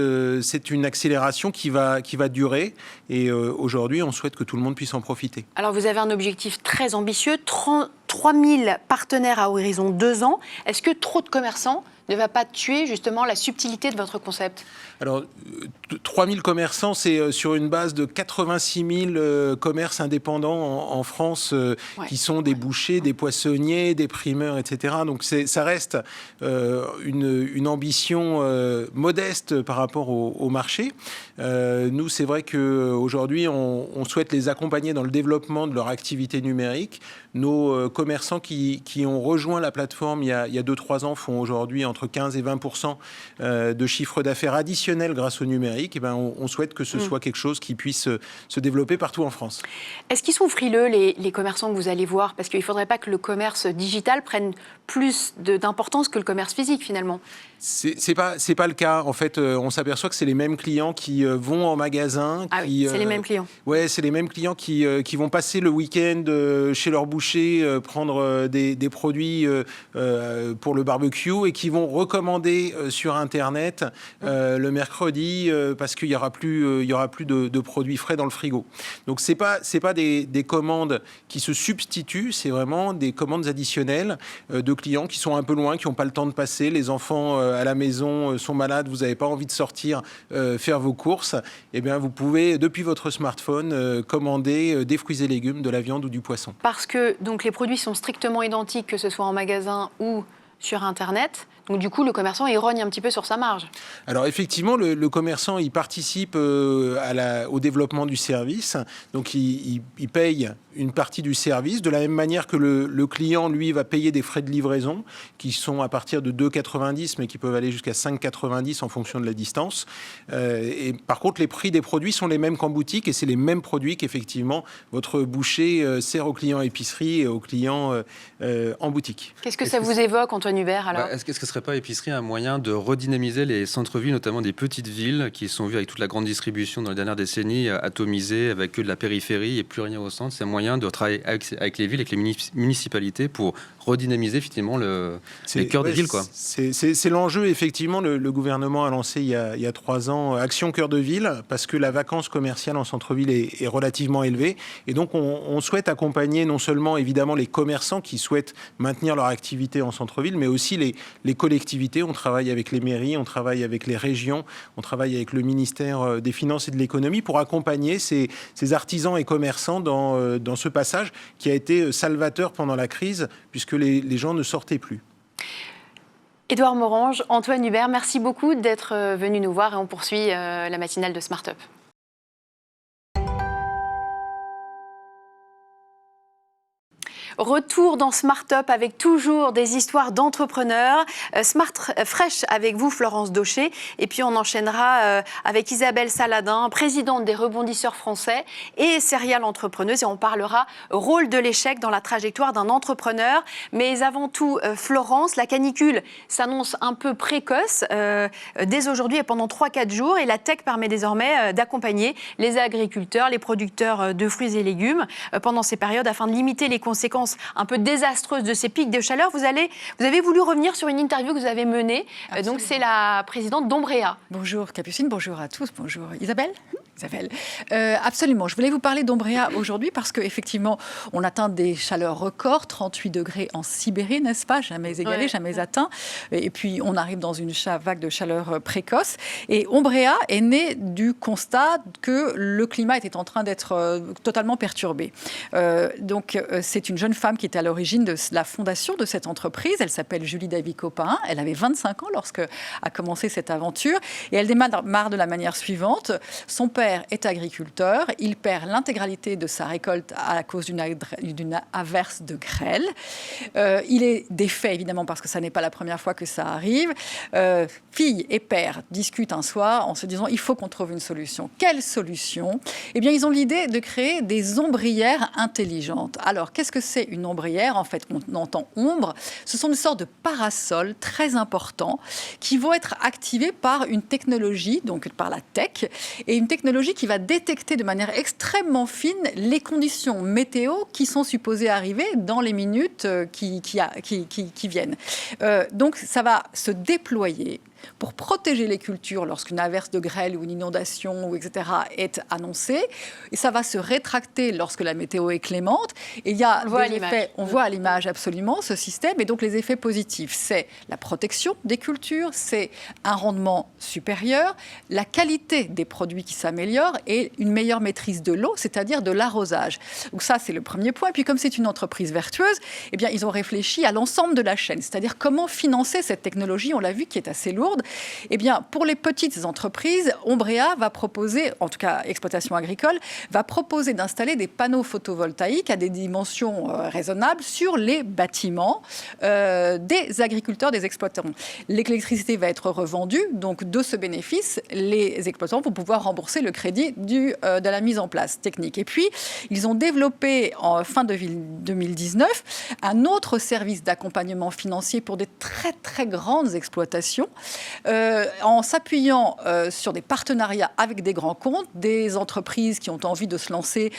Speaker 6: une accélération qui va durer et aujourd'hui, on souhaite que tout le monde puisse en profiter.
Speaker 1: Alors, vous avez un objectif très ambitieux, 30 3000 partenaires à horizon 2 ans. Est-ce que trop de commerçants ne va pas tuer justement la subtilité de votre concept?
Speaker 6: Alors, 3000 commerçants, c'est sur une base de 86 000 commerces indépendants en France qui sont des bouchers, des poissonniers, des primeurs, etc. Donc, ça reste une ambition modeste par rapport au marché. Nous, c'est vrai qu'aujourd'hui, on souhaite les accompagner dans le développement de leur activité numérique. Nos commerçants qui ont rejoint la plateforme il y a 2-3 ans font aujourd'hui entre 15 et 20% de chiffre d'affaires additionnel grâce au numérique. Et ben, on souhaite que ce soit quelque chose qui puisse se développer partout en France.
Speaker 1: Est-ce qu'ils sont frileux, les commerçants que vous allez voir? Parce qu'il ne faudrait pas que le commerce digital prenne plus d'importance que le commerce physique, finalement.
Speaker 6: C'est pas le cas. En fait, on s'aperçoit que c'est les mêmes clients qui vont en magasin.
Speaker 1: Ah oui, c'est les mêmes clients.
Speaker 6: Ouais, c'est les mêmes clients qui vont passer le week-end chez leur boucher, prendre des produits pour le barbecue et qui vont recommander sur Internet le mercredi parce qu'il y aura plus de produits frais dans le frigo. Donc c'est pas des commandes qui se substituent, c'est vraiment des commandes additionnelles de clients qui sont un peu loin, qui n'ont pas le temps de passer. Les enfants à la maison sont malades, vous n'avez pas envie de sortir faire vos courses. Eh bien, vous pouvez depuis votre smartphone commander des fruits et légumes, de la viande ou du poisson.
Speaker 1: Parce que donc les produits sont strictement identiques, que ce soit en magasin ou sur Internet. Donc du coup, le commerçant, il rogne un petit peu sur sa marge.
Speaker 6: Alors effectivement, le commerçant, il participe au développement du service. Donc il paye une partie du service, de la même manière que le client, lui, va payer des frais de livraison qui sont à partir de 2,90 mais qui peuvent aller jusqu'à 5,90 en fonction de la distance. Et par contre, les prix des produits sont les mêmes qu'en boutique et c'est les mêmes produits qu'effectivement votre boucher sert aux clients épicerie et aux clients en boutique.
Speaker 1: Qu'est-ce que ça vous évoque, Antoine Hubert, alors?
Speaker 5: Est-ce que ce ne serait pas épicerie un moyen de redynamiser les centres-villes, notamment des petites villes qui sont vues avec toute la grande distribution dans les dernières décennies, atomisées, avec que de la périphérie et plus rien au centre? C'est un moyen de travailler avec les villes, avec les municipalités pour redynamiser finalement les cœurs des villes, quoi.
Speaker 6: C'est l'enjeu. Effectivement, le gouvernement a lancé il y a 3 ans Action Cœur de Ville parce que la vacance commerciale en centre-ville est relativement élevée. Et donc, on souhaite accompagner non seulement évidemment les commerçants qui souhaitent maintenir leur activité en centre-ville, mais aussi les collectivités. On travaille avec les mairies, on travaille avec les régions, on travaille avec le ministère des Finances et de l'Économie pour accompagner ces artisans et commerçants dans ce passage qui a été salvateur pendant la crise puisque les gens ne sortaient plus.
Speaker 1: Édouard Morange, Antoine Hubert, merci beaucoup d'être venus nous voir et on poursuit la matinale de Smart Up. Retour dans Smart Up avec toujours des histoires d'entrepreneurs. Smart Fresh avec vous, Florence Daucher. Et puis on enchaînera avec Isabelle Saladin, présidente des Rebondisseurs français et serial entrepreneuse. Et on parlera rôle de l'échec dans la trajectoire d'un entrepreneur. Mais avant tout, Florence, la canicule s'annonce un peu précoce dès aujourd'hui et pendant 3-4 jours. Et la tech permet désormais d'accompagner les agriculteurs, les producteurs de fruits et légumes pendant ces périodes afin de limiter les conséquences un peu désastreuses de ces pics de chaleur. Vous avez voulu revenir sur une interview que vous avez menée. Donc c'est la présidente d'Ombrea.
Speaker 7: Bonjour Capucine, bonjour à tous, bonjour Isabelle. Absolument, je voulais vous parler d'Ombrea aujourd'hui parce qu'effectivement, on atteint des chaleurs records, 38 degrés en Sibérie, n'est-ce pas? Jamais égalé, jamais atteint. Et puis, on arrive dans une vague de chaleur précoce. Et Ombrea est né du constat que le climat était en train d'être totalement perturbé. Donc, c'est une jeune femme qui était à l'origine de la fondation de cette entreprise. Elle s'appelle Julie Davy-Copin. Elle avait 25 ans lorsqu'elle a commencé cette aventure. Et elle démarre de la manière suivante. Son père est agriculteur, il perd l'intégralité de sa récolte à cause d'une averse de grêle. Il est défait, évidemment, parce que ça n'est pas la première fois que ça arrive. Fille et père discutent un soir en se disant il faut qu'on trouve une solution. Quelle solution? Eh bien, ils ont l'idée de créer des ombrières intelligentes. Alors, qu'est-ce que c'est une ombrière? En fait, on entend ombre. Ce sont des sortes de parasols très importants qui vont être activés par une technologie, donc par la tech, et une technologie qui va détecter de manière extrêmement fine les conditions météo qui sont supposées arriver dans les minutes qui viennent. Donc, ça va se déployer pour protéger les cultures lorsqu'une averse de grêle ou une inondation, ou etc., est annoncée. Et ça va se rétracter lorsque la météo est clémente. Et il y a on voit à l'image absolument ce système. Et donc les effets positifs, c'est la protection des cultures, c'est un rendement supérieur, la qualité des produits qui s'améliore et une meilleure maîtrise de l'eau, c'est-à-dire de l'arrosage. Donc ça, c'est le premier point. Et puis comme c'est une entreprise vertueuse, eh bien, ils ont réfléchi à l'ensemble de la chaîne, c'est-à-dire comment financer cette technologie, on l'a vu, qui est assez lourde. Eh bien, pour les petites entreprises, Ombrea va proposer, en tout cas Exploitation Agricole, va proposer d'installer des panneaux photovoltaïques à des dimensions raisonnables sur les bâtiments des agriculteurs, des exploitants. L'électricité va être revendue, donc de ce bénéfice, les exploitants vont pouvoir rembourser le crédit de la mise en place technique. Et puis, ils ont développé en fin 2019 un autre service d'accompagnement financier pour des très très grandes exploitations en s'appuyant sur des partenariats avec des grands comptes, des entreprises qui ont envie de se lancer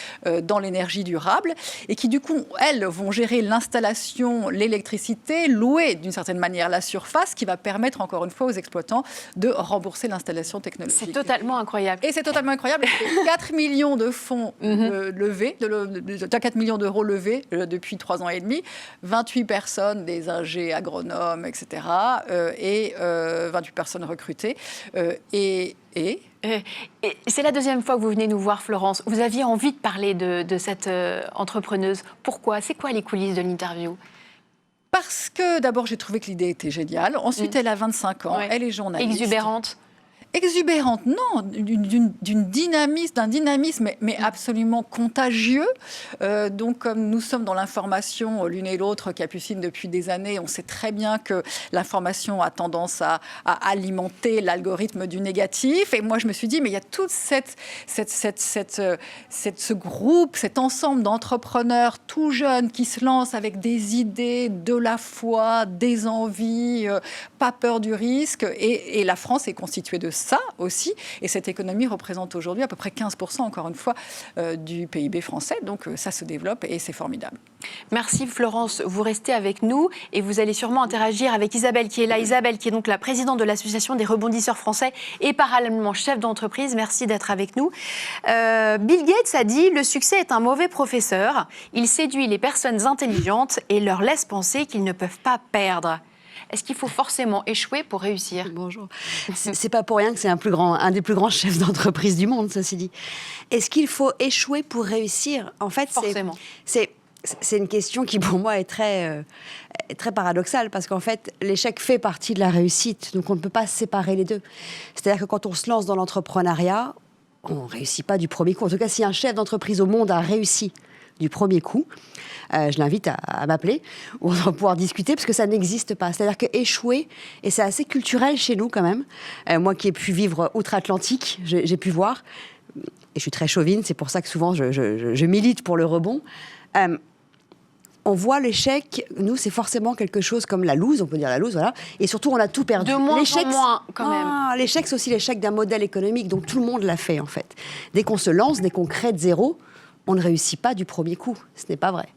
Speaker 7: dans l'énergie durable et qui du coup, elles, vont gérer l'installation, l'électricité, louer d'une certaine manière la surface qui va permettre encore une fois aux exploitants de rembourser l'installation technologique.
Speaker 1: C'est totalement incroyable.
Speaker 7: Et c'est totalement incroyable. 4 millions de fonds levés, 4 millions d'euros levés depuis 3 ans et demi, 28 personnes, des ingés, agronomes, etc. Et 28 personnes recrutées. Et
Speaker 1: c'est la deuxième fois que vous venez nous voir, Florence. Vous aviez envie de parler de cette entrepreneuse. Pourquoi? C'est quoi les coulisses de l'interview?
Speaker 7: Parce que d'abord, j'ai trouvé que l'idée était géniale. Ensuite, elle a 25 ans. Ouais. Elle est journaliste. Exubérante, non, d'un dynamisme, mais absolument contagieux. Donc, comme nous sommes dans l'information, l'une et l'autre, Capucine, depuis des années, on sait très bien que l'information a tendance à alimenter l'algorithme du négatif. Et moi, je me suis dit, mais il y a toute ce groupe, cet ensemble d'entrepreneurs tout jeunes qui se lancent avec des idées, de la foi, des envies, pas peur du risque. Et la France est constituée de ça aussi, et cette économie représente aujourd'hui à peu près 15%, encore une fois, du PIB français, donc ça se développe et c'est formidable.
Speaker 1: Merci Florence, vous restez avec nous et vous allez sûrement interagir avec Isabelle qui est là. Isabelle qui est donc la présidente de l'association des rebondisseurs français et parallèlement chef d'entreprise, merci d'être avec nous. Bill Gates a dit « Le succès est un mauvais professeur, il séduit les personnes intelligentes et leur laisse penser qu'ils ne peuvent pas perdre ». Est-ce qu'il faut forcément échouer pour réussir?
Speaker 8: Bonjour. C'est pas pour rien que c'est un des plus grands chefs d'entreprise du monde, ceci dit. Est-ce qu'il faut échouer pour réussir? En fait,
Speaker 1: forcément.
Speaker 8: C'est une question qui, pour moi, est très paradoxale, parce qu'en fait, l'échec fait partie de la réussite, donc on ne peut pas séparer les deux. C'est-à-dire que quand on se lance dans l'entrepreneuriat, on ne réussit pas du premier coup. En tout cas, si un chef d'entreprise au monde a réussi du premier coup, je l'invite à m'appeler, on va pouvoir discuter, parce que ça n'existe pas. C'est-à-dire que échouer, et c'est assez culturel chez nous quand même, moi qui ai pu vivre outre-Atlantique, j'ai pu voir, et je suis très chauvine, c'est pour ça que souvent je milite pour le rebond. On voit l'échec, nous, c'est forcément quelque chose comme la loose, on peut dire la loose, voilà. Et surtout, on a tout perdu.
Speaker 1: De moins en moins, quand même.
Speaker 8: L'échec, c'est aussi l'échec d'un modèle économique, donc tout le monde l'a fait, en fait. Dès qu'on se lance, dès qu'on crée de zéro, on ne réussit pas du premier coup. Ce n'est pas vrai.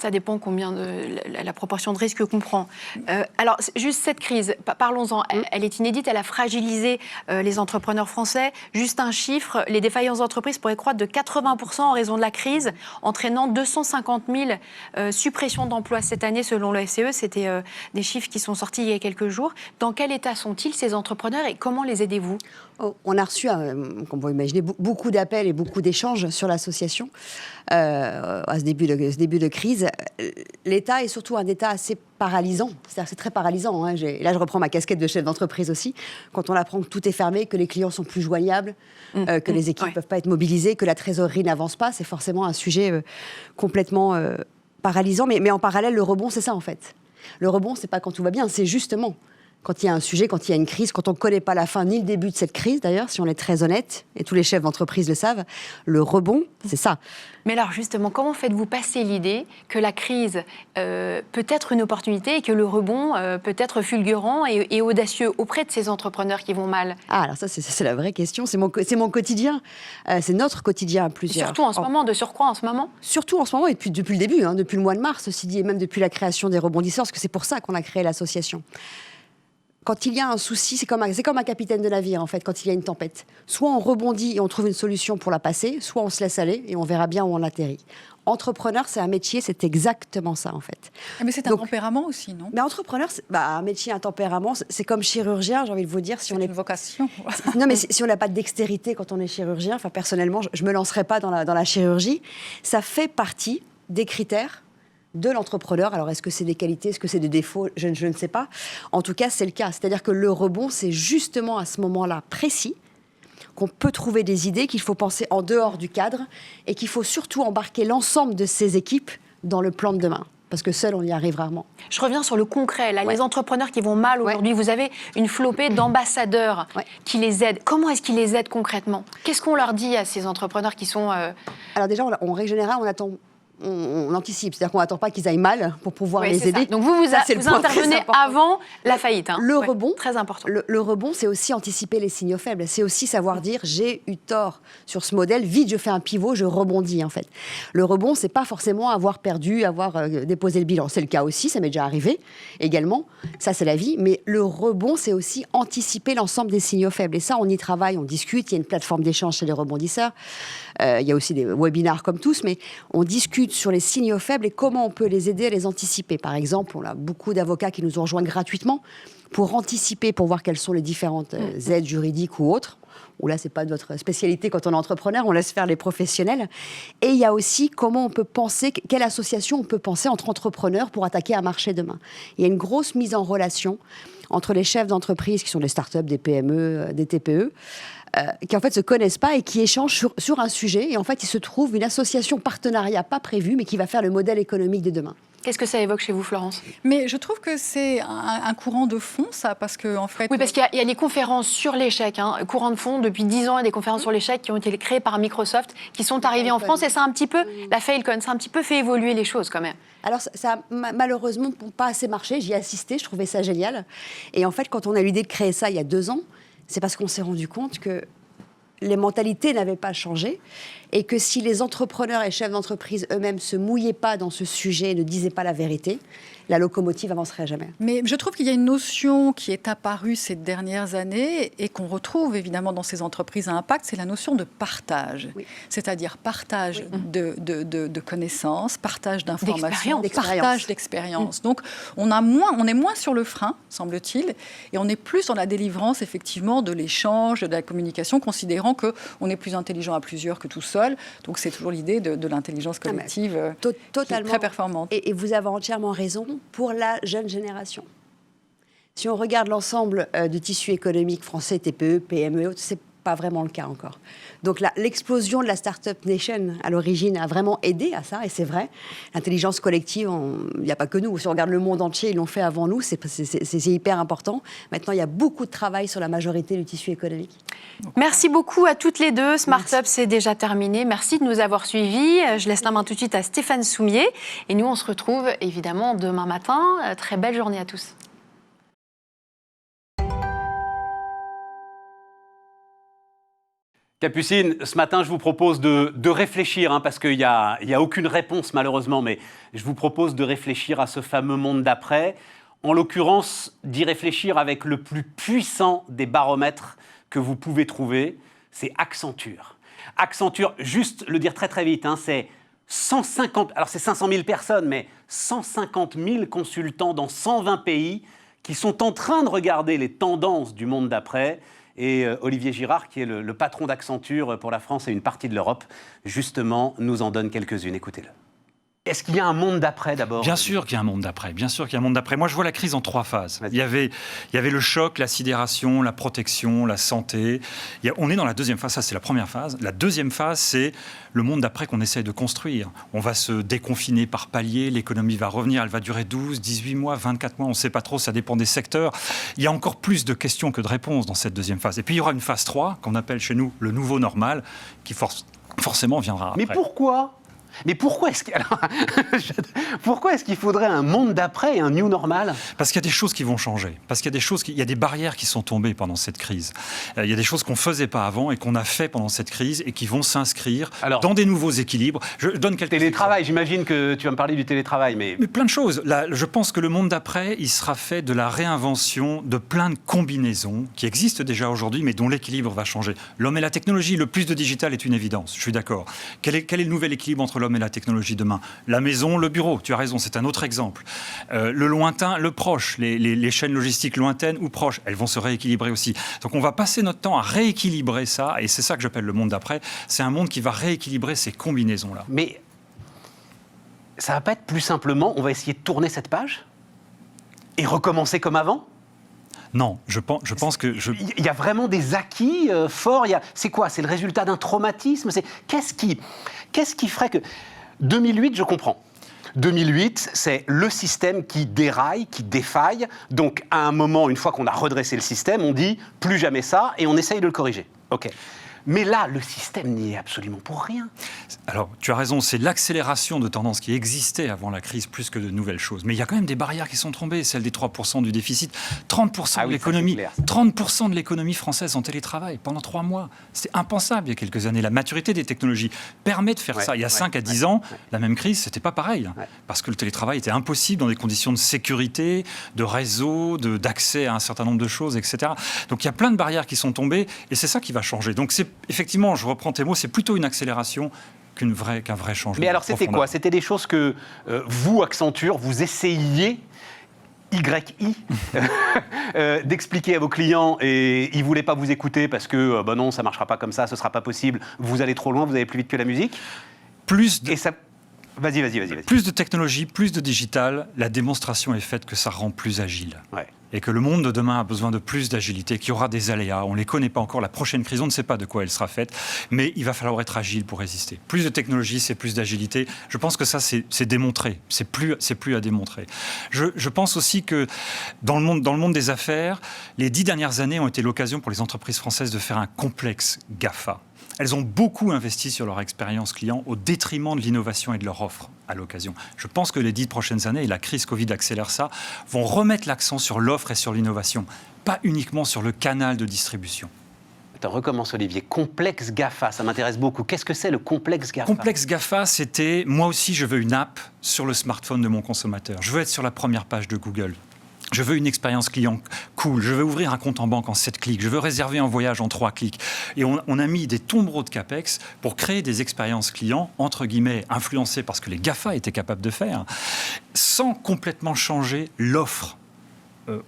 Speaker 1: Ça dépend combien de la proportion de risque qu'on prend. Alors, juste cette crise, parlons-en. Elle est inédite, elle a fragilisé les entrepreneurs français. Juste un chiffre, les défaillances d'entreprises pourraient croître de 80% en raison de la crise, entraînant 250 000 suppressions d'emplois cette année selon le FCE. C'était des chiffres qui sont sortis il y a quelques jours. Dans quel état sont-ils, ces entrepreneurs, et comment les aidez-vous?
Speaker 8: On a reçu, comme vous imaginez, beaucoup d'appels et beaucoup d'échanges sur l'association à ce début de crise. L'État est surtout un État assez paralysant. C'est-à-dire, c'est très paralysant. Hein. Là, je reprends ma casquette de chef d'entreprise aussi. Quand on apprend que tout est fermé, que les clients sont plus joignables, que les équipes ne peuvent pas être mobilisées, que la trésorerie n'avance pas, c'est forcément un sujet complètement paralysant. Mais en parallèle, le rebond, c'est ça, en fait. Le rebond, c'est pas quand tout va bien, c'est justement quand il y a un sujet, quand il y a une crise, quand on ne connaît pas la fin ni le début de cette crise, d'ailleurs, si on est très honnête, et tous les chefs d'entreprise le savent, le rebond, c'est ça.
Speaker 1: Mais alors justement, comment faites-vous passer l'idée que la crise peut être une opportunité et que le rebond peut être fulgurant et audacieux auprès de ces entrepreneurs qui vont mal?
Speaker 8: Ah, alors ça, c'est la vraie question. C'est mon quotidien. C'est notre quotidien à plusieurs.
Speaker 1: Surtout en ce moment, de surcroît en ce moment?
Speaker 8: Surtout en ce moment, et depuis le début, depuis le mois de mars, ceci dit, et même depuis la création des rebondisseurs, parce que c'est pour ça qu'on a créé l'association. quand il y a un souci, c'est comme un capitaine de navire, en fait, quand il y a une tempête. Soit on rebondit et on trouve une solution pour la passer, soit on se laisse aller et on verra bien où on atterrit. Entrepreneur, c'est un métier, c'est exactement ça, en fait.
Speaker 7: Mais c'est un tempérament aussi, non?
Speaker 8: Mais entrepreneur, un métier, un tempérament, c'est comme chirurgien, j'ai envie de vous dire. Si on
Speaker 7: C'est
Speaker 8: est
Speaker 7: une vocation.
Speaker 8: Non, mais si on n'a pas de dextérité quand on est chirurgien, enfin, personnellement, je ne me lancerai pas dans la chirurgie. Ça fait partie des critères de l'entrepreneur. Alors, est-ce que c'est des qualités, est-ce que c'est des défauts? Je ne sais pas. En tout cas, c'est le cas. C'est-à-dire que le rebond, c'est justement à ce moment-là précis qu'on peut trouver des idées, qu'il faut penser en dehors du cadre et qu'il faut surtout embarquer l'ensemble de ces équipes dans le plan de demain. Parce que seul, on y arrive rarement.
Speaker 1: Je reviens sur le concret. Là, les entrepreneurs qui vont mal aujourd'hui, vous avez une flopée d'ambassadeurs qui les aident. Comment est-ce qu'ils les aident concrètement? Qu'est-ce qu'on leur dit à ces entrepreneurs qui sont...
Speaker 8: Alors déjà, en règle générale, on anticipe. C'est-à-dire qu'on n'attend pas qu'ils aillent mal pour pouvoir les aider.
Speaker 1: Donc vous intervenez avant la faillite. Hein.
Speaker 8: Le rebond,
Speaker 1: très important.
Speaker 8: Le rebond, c'est aussi anticiper les signaux faibles. C'est aussi savoir dire, j'ai eu tort sur ce modèle, vite je fais un pivot, je rebondis en fait. Le rebond, c'est pas forcément avoir perdu, avoir déposé le bilan. C'est le cas aussi, ça m'est déjà arrivé également. Ça, c'est la vie. Mais le rebond, c'est aussi anticiper l'ensemble des signaux faibles. Et ça, on y travaille, on discute. Il y a une plateforme d'échange chez les rebondisseurs. Il y a aussi des webinars comme tous, mais on discute sur les signaux faibles et comment on peut les aider à les anticiper. Par exemple, on a beaucoup d'avocats qui nous ont rejoints gratuitement pour anticiper, pour voir quelles sont les différentes aides juridiques ou autres. Ou là, c'est pas notre spécialité quand on est entrepreneur, on laisse faire les professionnels. Et il y a aussi comment on peut penser, quelle association on peut penser entre entrepreneurs pour attaquer un marché demain. Il y a une grosse mise en relation entre les chefs d'entreprise, qui sont des startups, des PME, des TPE, qui en fait se connaissent pas et qui échangent sur un sujet. Et en fait, il se trouve une association partenariat pas prévue, mais qui va faire le modèle économique de demain.
Speaker 1: Qu'est-ce que ça évoque chez vous, Florence?
Speaker 7: Mais je trouve que c'est un courant de fond, ça, parce que en fait...
Speaker 1: Oui, parce qu'il y a les conférences sur l'échec. Hein. Courant de fond, depuis 10 ans, il y a des conférences sur l'échec qui ont été créées par Microsoft, qui sont arrivées en France, et ça a un petit peu, la Failcon, ça a un petit peu fait évoluer les choses quand même.
Speaker 8: Alors, ça a malheureusement pas assez marché. J'y ai assisté, je trouvais ça génial. Et en fait, quand on a eu l'idée de créer ça il y a 2 ans, c'est parce qu'on s'est rendu compte que les mentalités n'avaient pas changé et que si les entrepreneurs et chefs d'entreprise eux-mêmes ne se mouillaient pas dans ce sujet et ne disaient pas la vérité, la locomotive avancerait jamais.
Speaker 7: Mais je trouve qu'il y a une notion qui est apparue ces dernières années et qu'on retrouve évidemment dans ces entreprises à impact, c'est la notion de partage. Oui. C'est-à-dire partage de connaissances, partage d'informations, partage d'expérience. Donc on est moins sur le frein, semble-t-il, et on est plus dans la délivrance effectivement de l'échange, de la communication, considérant qu'on est plus intelligent à plusieurs que tout seul. Donc c'est toujours l'idée de l'intelligence collective
Speaker 8: totalement.
Speaker 7: Qui est très performante.
Speaker 8: Et vous avez entièrement raison pour la jeune génération. Si on regarde l'ensemble du tissu économique français, TPE, PME, c'est pas vraiment le cas encore. Donc l'explosion de la Startup Nation à l'origine a vraiment aidé à ça, et c'est vrai. L'intelligence collective, il n'y a pas que nous. Si on regarde le monde entier, ils l'ont fait avant nous, c'est hyper important. Maintenant, il y a beaucoup de travail sur la majorité du tissu économique.
Speaker 1: Merci beaucoup à toutes les deux. Smart Up, c'est déjà terminé. Merci de nous avoir suivis. Je laisse la main tout de suite à Stéphane Soumier. Et nous, on se retrouve évidemment demain matin. Très belle journée à tous.
Speaker 9: Capucine, ce matin, je vous propose de réfléchir, parce qu'il n'y a aucune réponse malheureusement, mais je vous propose de réfléchir à ce fameux monde d'après. En l'occurrence, d'y réfléchir avec le plus puissant des baromètres que vous pouvez trouver, c'est Accenture. Accenture, juste le dire très très vite, c'est 150, alors c'est 500 000 personnes, mais 150 000 consultants dans 120 pays qui sont en train de regarder les tendances du monde d'après. Et Olivier Girard, qui est le patron d'Accenture pour la France et une partie de l'Europe, justement, nous en donne quelques-unes. Écoutez-le. Est-ce qu'il y a un monde d'après, d'abord ?
Speaker 10: Bien sûr qu'il y a un monde d'après. Bien sûr qu'il y a un monde d'après. Moi, je vois la crise en 3 phases. Il y avait le choc, la sidération, la protection, la santé. On est dans la deuxième phase. Ça, c'est la première phase. La deuxième phase, c'est le monde d'après qu'on essaye de construire. On va se déconfiner par palier. L'économie va revenir. Elle va durer 12, 18 mois, 24 mois. On ne sait pas trop. Ça dépend des secteurs. Il y a encore plus de questions que de réponses dans cette deuxième phase. Et puis, il y aura une phase 3, qu'on appelle chez nous le nouveau normal, qui forcément viendra après.
Speaker 9: Mais pourquoi ? Mais pourquoi est-ce qu'il faudrait un monde d'après et un new normal?
Speaker 10: Parce qu'il y a des choses qui vont changer. Parce qu'il y a il y a des barrières qui sont tombées pendant cette crise. Il y a des choses qu'on ne faisait pas avant et qu'on a fait pendant cette crise et qui vont s'inscrire dans des nouveaux équilibres. Je donne quelques
Speaker 9: télétravail, j'imagine que tu vas me parler du télétravail. Mais
Speaker 10: plein de choses. Là, je pense que le monde d'après, il sera fait de la réinvention de plein de combinaisons qui existent déjà aujourd'hui, mais dont l'équilibre va changer. L'homme et la technologie, le plus de digital est une évidence, je suis d'accord. Quel est le nouvel équilibre entre l'homme et la technologie demain? La maison, le bureau, tu as raison, c'est un autre exemple. Le lointain, le proche, les chaînes logistiques lointaines ou proches, elles vont se rééquilibrer aussi. Donc on va passer notre temps à rééquilibrer ça, et c'est ça que j'appelle le monde d'après. C'est un monde qui va rééquilibrer ces combinaisons-là.
Speaker 9: Mais ça va pas être plus simplement, on va essayer de tourner cette page et recommencer comme avant?
Speaker 10: Non, je pense que...
Speaker 9: Il y a vraiment des acquis forts. C'est quoi? C'est le résultat d'un traumatisme? Qu'est-ce qui ferait que... 2008, je comprends. 2008, c'est le système qui déraille, qui défaille. Donc, à un moment, une fois qu'on a redressé le système, on dit plus jamais ça et on essaye de le corriger. OK. Mais là, le système n'y est absolument pour rien.
Speaker 10: Alors, tu as raison, c'est l'accélération de tendances qui existait avant la crise plus que de nouvelles choses. Mais il y a quand même des barrières qui sont tombées, celle des 3% du déficit, 30% de l'économie, 30% de l'économie française en télétravail pendant 3 mois. C'était impensable il y a quelques années. La maturité des technologies permet de faire ça. Il y a 5 à 10 ans, la même crise, c'était pas pareil. Parce que le télétravail était impossible dans des conditions de sécurité, de réseau, d'accès à un certain nombre de choses, etc. Donc il y a plein de barrières qui sont tombées et c'est ça qui va changer. Donc effectivement, je reprends tes mots, c'est plutôt une accélération qu'un vrai changement.
Speaker 9: Mais alors, c'était quoi? C'était des choses que vous, Accenture, vous essayiez, YI, d'expliquer à vos clients et ils ne voulaient pas vous écouter parce que non, ça ne marchera pas comme ça, ce ne sera pas possible, vous allez trop loin, vous allez plus vite que la musique. Et ça... Vas-y.
Speaker 10: Plus de technologie, plus de digital, la démonstration est faite que ça rend plus agile. Et que le monde de demain a besoin de plus d'agilité, qu'il y aura des aléas. On ne les connaît pas encore. La prochaine crise, on ne sait pas de quoi elle sera faite. Mais il va falloir être agile pour résister. Plus de technologie, c'est plus d'agilité. Je pense que ça, c'est démontré. C'est plus à démontrer. Je pense aussi que dans le monde des affaires, les 10 dernières années ont été l'occasion pour les entreprises françaises de faire un complexe GAFA. Elles ont beaucoup investi sur leur expérience client au détriment de l'innovation et de leur offre à l'occasion. Je pense que les 10 prochaines années, et la crise Covid accélère ça, vont remettre l'accent sur l'offre et sur l'innovation, pas uniquement sur le canal de distribution.
Speaker 9: Attends, recommence Olivier. Complexe GAFA, ça m'intéresse beaucoup. Qu'est-ce que c'est le complexe GAFA?
Speaker 10: Complexe GAFA, c'était, moi aussi je veux une app sur le smartphone de mon consommateur. Je veux être sur la première page de Google. Je veux une expérience client cool, je veux ouvrir un compte en banque en 7 clics, je veux réserver un voyage en 3 clics. Et on a mis des tombereaux de CAPEX pour créer des expériences clients, entre guillemets, influencées par ce que les GAFA étaient capables de faire, sans complètement changer l'offre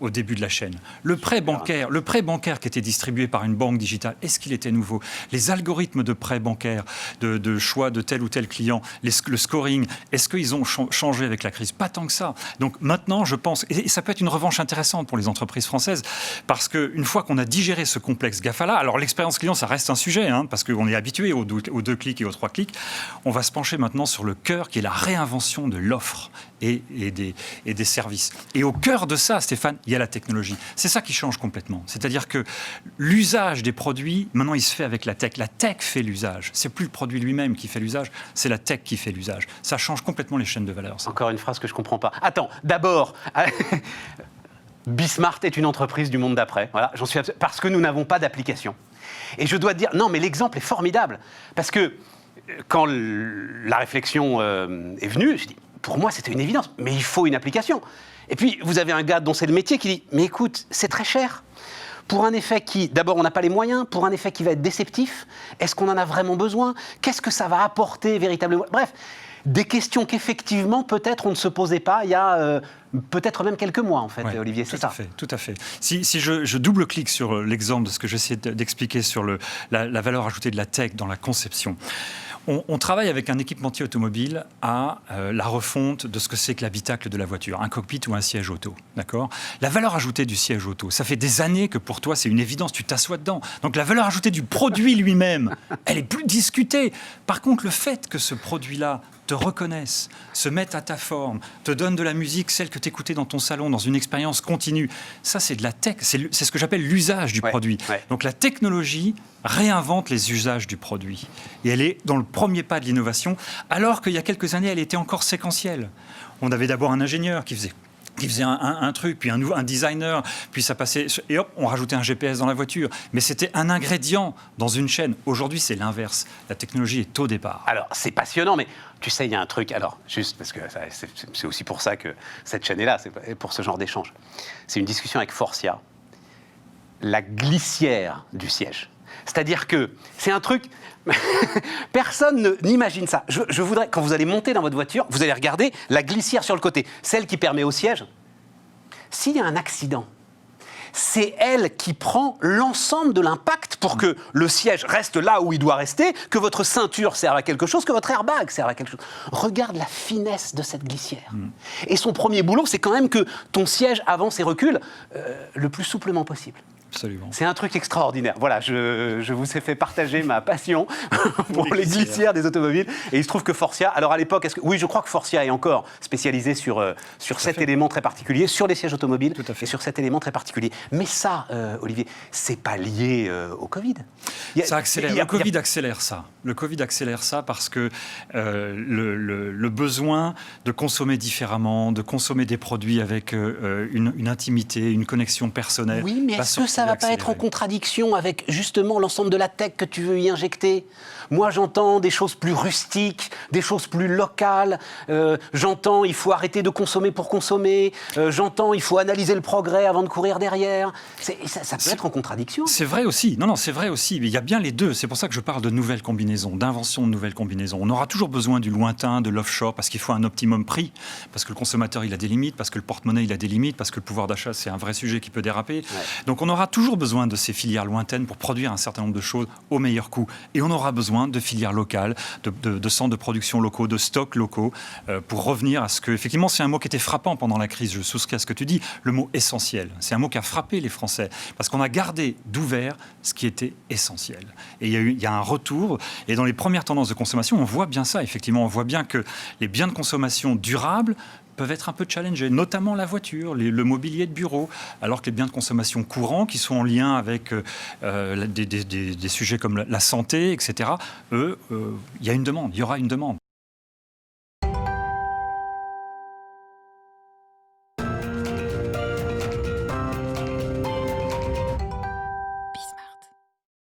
Speaker 10: au début de la chaîne. Le prêt bancaire qui était distribué par une banque digitale, est-ce qu'il était nouveau? Les algorithmes de prêt bancaire, de choix de tel ou tel client, le scoring, est-ce qu'ils ont changé avec la crise? Pas tant que ça. Donc maintenant, je pense, et ça peut être une revanche intéressante pour les entreprises françaises, parce qu'une fois qu'on a digéré ce complexe GAFA-là, alors l'expérience client, ça reste un sujet, parce qu'on est habitué aux 2 clics et aux 3 clics, on va se pencher maintenant sur le cœur qui est la réinvention de l'offre et des services. Et au cœur de ça, Stéphane, il y a la technologie. C'est ça qui change complètement. C'est-à-dire que l'usage des produits, maintenant, il se fait avec la tech. La tech fait l'usage. C'est plus le produit lui-même qui fait l'usage, c'est la tech qui fait l'usage. Ça change complètement les chaînes de valeur. Ça.
Speaker 9: Encore une phrase que je ne comprends pas. Attends, d'abord... Bismart est une entreprise du monde d'après. Voilà, j'en suis parce que nous n'avons pas d'application. Et je dois te dire, non, mais l'exemple est formidable. Parce que quand la réflexion est venue, je dis, pour moi, c'était une évidence. Mais il faut une application. Et puis, vous avez un gars dont c'est le métier qui dit, mais écoute, c'est très cher. Pour un effet qui, d'abord, on n'a pas les moyens. Pour un effet qui va être déceptif, est-ce qu'on en a vraiment besoin? Qu'est-ce que ça va apporter véritablement? Bref, des questions qu'effectivement, peut-être, on ne se posait pas il y a peut-être même quelques mois, en fait, Olivier, c'est ça?
Speaker 10: Tout à fait. Si je double-clique sur l'exemple de ce que j'essaie d'expliquer sur la valeur ajoutée de la tech dans la conception, on travaille avec un équipementier automobile à la refonte de ce que c'est que l'habitacle de la voiture, un cockpit ou un siège auto. D'accord ? La valeur ajoutée du siège auto, ça fait des années que pour toi, c'est une évidence, tu t'assois dedans. Donc la valeur ajoutée du produit lui-même, elle est plus discutée. Par contre, le fait que ce produit-là te reconnaissent, se mettent à ta forme, te donnent de la musique, celle que tu écoutais dans ton salon, dans une expérience continue. Ça, c'est de la tech, c'est ce que j'appelle l'usage du produit. Ouais. Donc la technologie réinvente les usages du produit. Et elle est dans le premier pas de l'innovation, alors qu'il y a quelques années, elle était encore séquentielle. On avait d'abord un ingénieur qui faisait un truc, puis un designer, puis ça passait, et hop, on rajoutait un GPS dans la voiture. Mais c'était un ingrédient dans une chaîne. Aujourd'hui, c'est l'inverse. La technologie est au départ.
Speaker 9: Alors, c'est passionnant, mais tu sais, il y a un truc, alors, juste parce que c'est aussi pour ça que cette chaîne est là, c'est pour ce genre d'échange. C'est une discussion avec Forcia, la glissière du siège. C'est-à-dire que c'est un truc... Personne n'imagine ça. Je voudrais, quand vous allez monter dans votre voiture, vous allez regarder la glissière sur le côté, celle qui permet au siège. S'il y a un accident, c'est elle qui prend l'ensemble de l'impact pour que le siège reste là où il doit rester, que votre ceinture serve à quelque chose, que votre airbag serve à quelque chose. Regarde la finesse de cette glissière. Et son premier boulot, c'est quand même que ton siège avance et recule le plus souplement possible.
Speaker 10: Absolument.
Speaker 9: C'est un truc extraordinaire. Voilà, je vous ai fait partager ma passion pour les glissières des automobiles. Et il se trouve que Forcia, alors à l'époque, oui, je crois que Forcia est encore spécialisé sur cet élément très particulier, sur les sièges automobiles, et sur cet élément très particulier. Mais ça, Olivier, c'est pas lié au Covid.
Speaker 10: Ça accélère. Le Covid accélère ça. Le Covid accélère ça parce que le besoin de consommer différemment, de consommer des produits avec une intimité, une connexion personnelle.
Speaker 9: Oui, mais est-ce que ça ne va pas être en contradiction avec justement l'ensemble de la tech que tu veux y injecter ? Moi, j'entends des choses plus rustiques, des choses plus locales. J'entends il faut arrêter de consommer pour consommer. J'entends il faut analyser le progrès avant de courir derrière. Ça peut être en contradiction.
Speaker 10: C'est vrai aussi. Non, c'est vrai aussi. Mais il y a bien les deux. C'est pour ça que je parle de nouvelles combinaisons, d'invention de nouvelles combinaisons. On aura toujours besoin du lointain, de l'offshore, parce qu'il faut un optimum prix, parce que le consommateur, il a des limites, parce que le porte-monnaie, il a des limites, parce que le pouvoir d'achat, c'est un vrai sujet qui peut déraper. Ouais. Donc on aura toujours besoin de ces filières lointaines pour produire un certain nombre de choses au meilleur coût. Et on aura besoin de filières locales, de centres de production locaux, de stocks locaux, pour revenir à ce que... Effectivement, c'est un mot qui était frappant pendant la crise. Je souscris à ce que tu dis, le mot essentiel. C'est un mot qui a frappé les Français, parce qu'on a gardé d'ouvert ce qui était essentiel. Et il y a un retour. Et dans les premières tendances de consommation, on voit bien ça, effectivement. On voit bien que les biens de consommation durables peuvent être un peu challengés, notamment la voiture, le mobilier de bureau, alors que les biens de consommation courants, qui sont en lien avec des sujets comme la santé, etc., eux, il y aura une demande.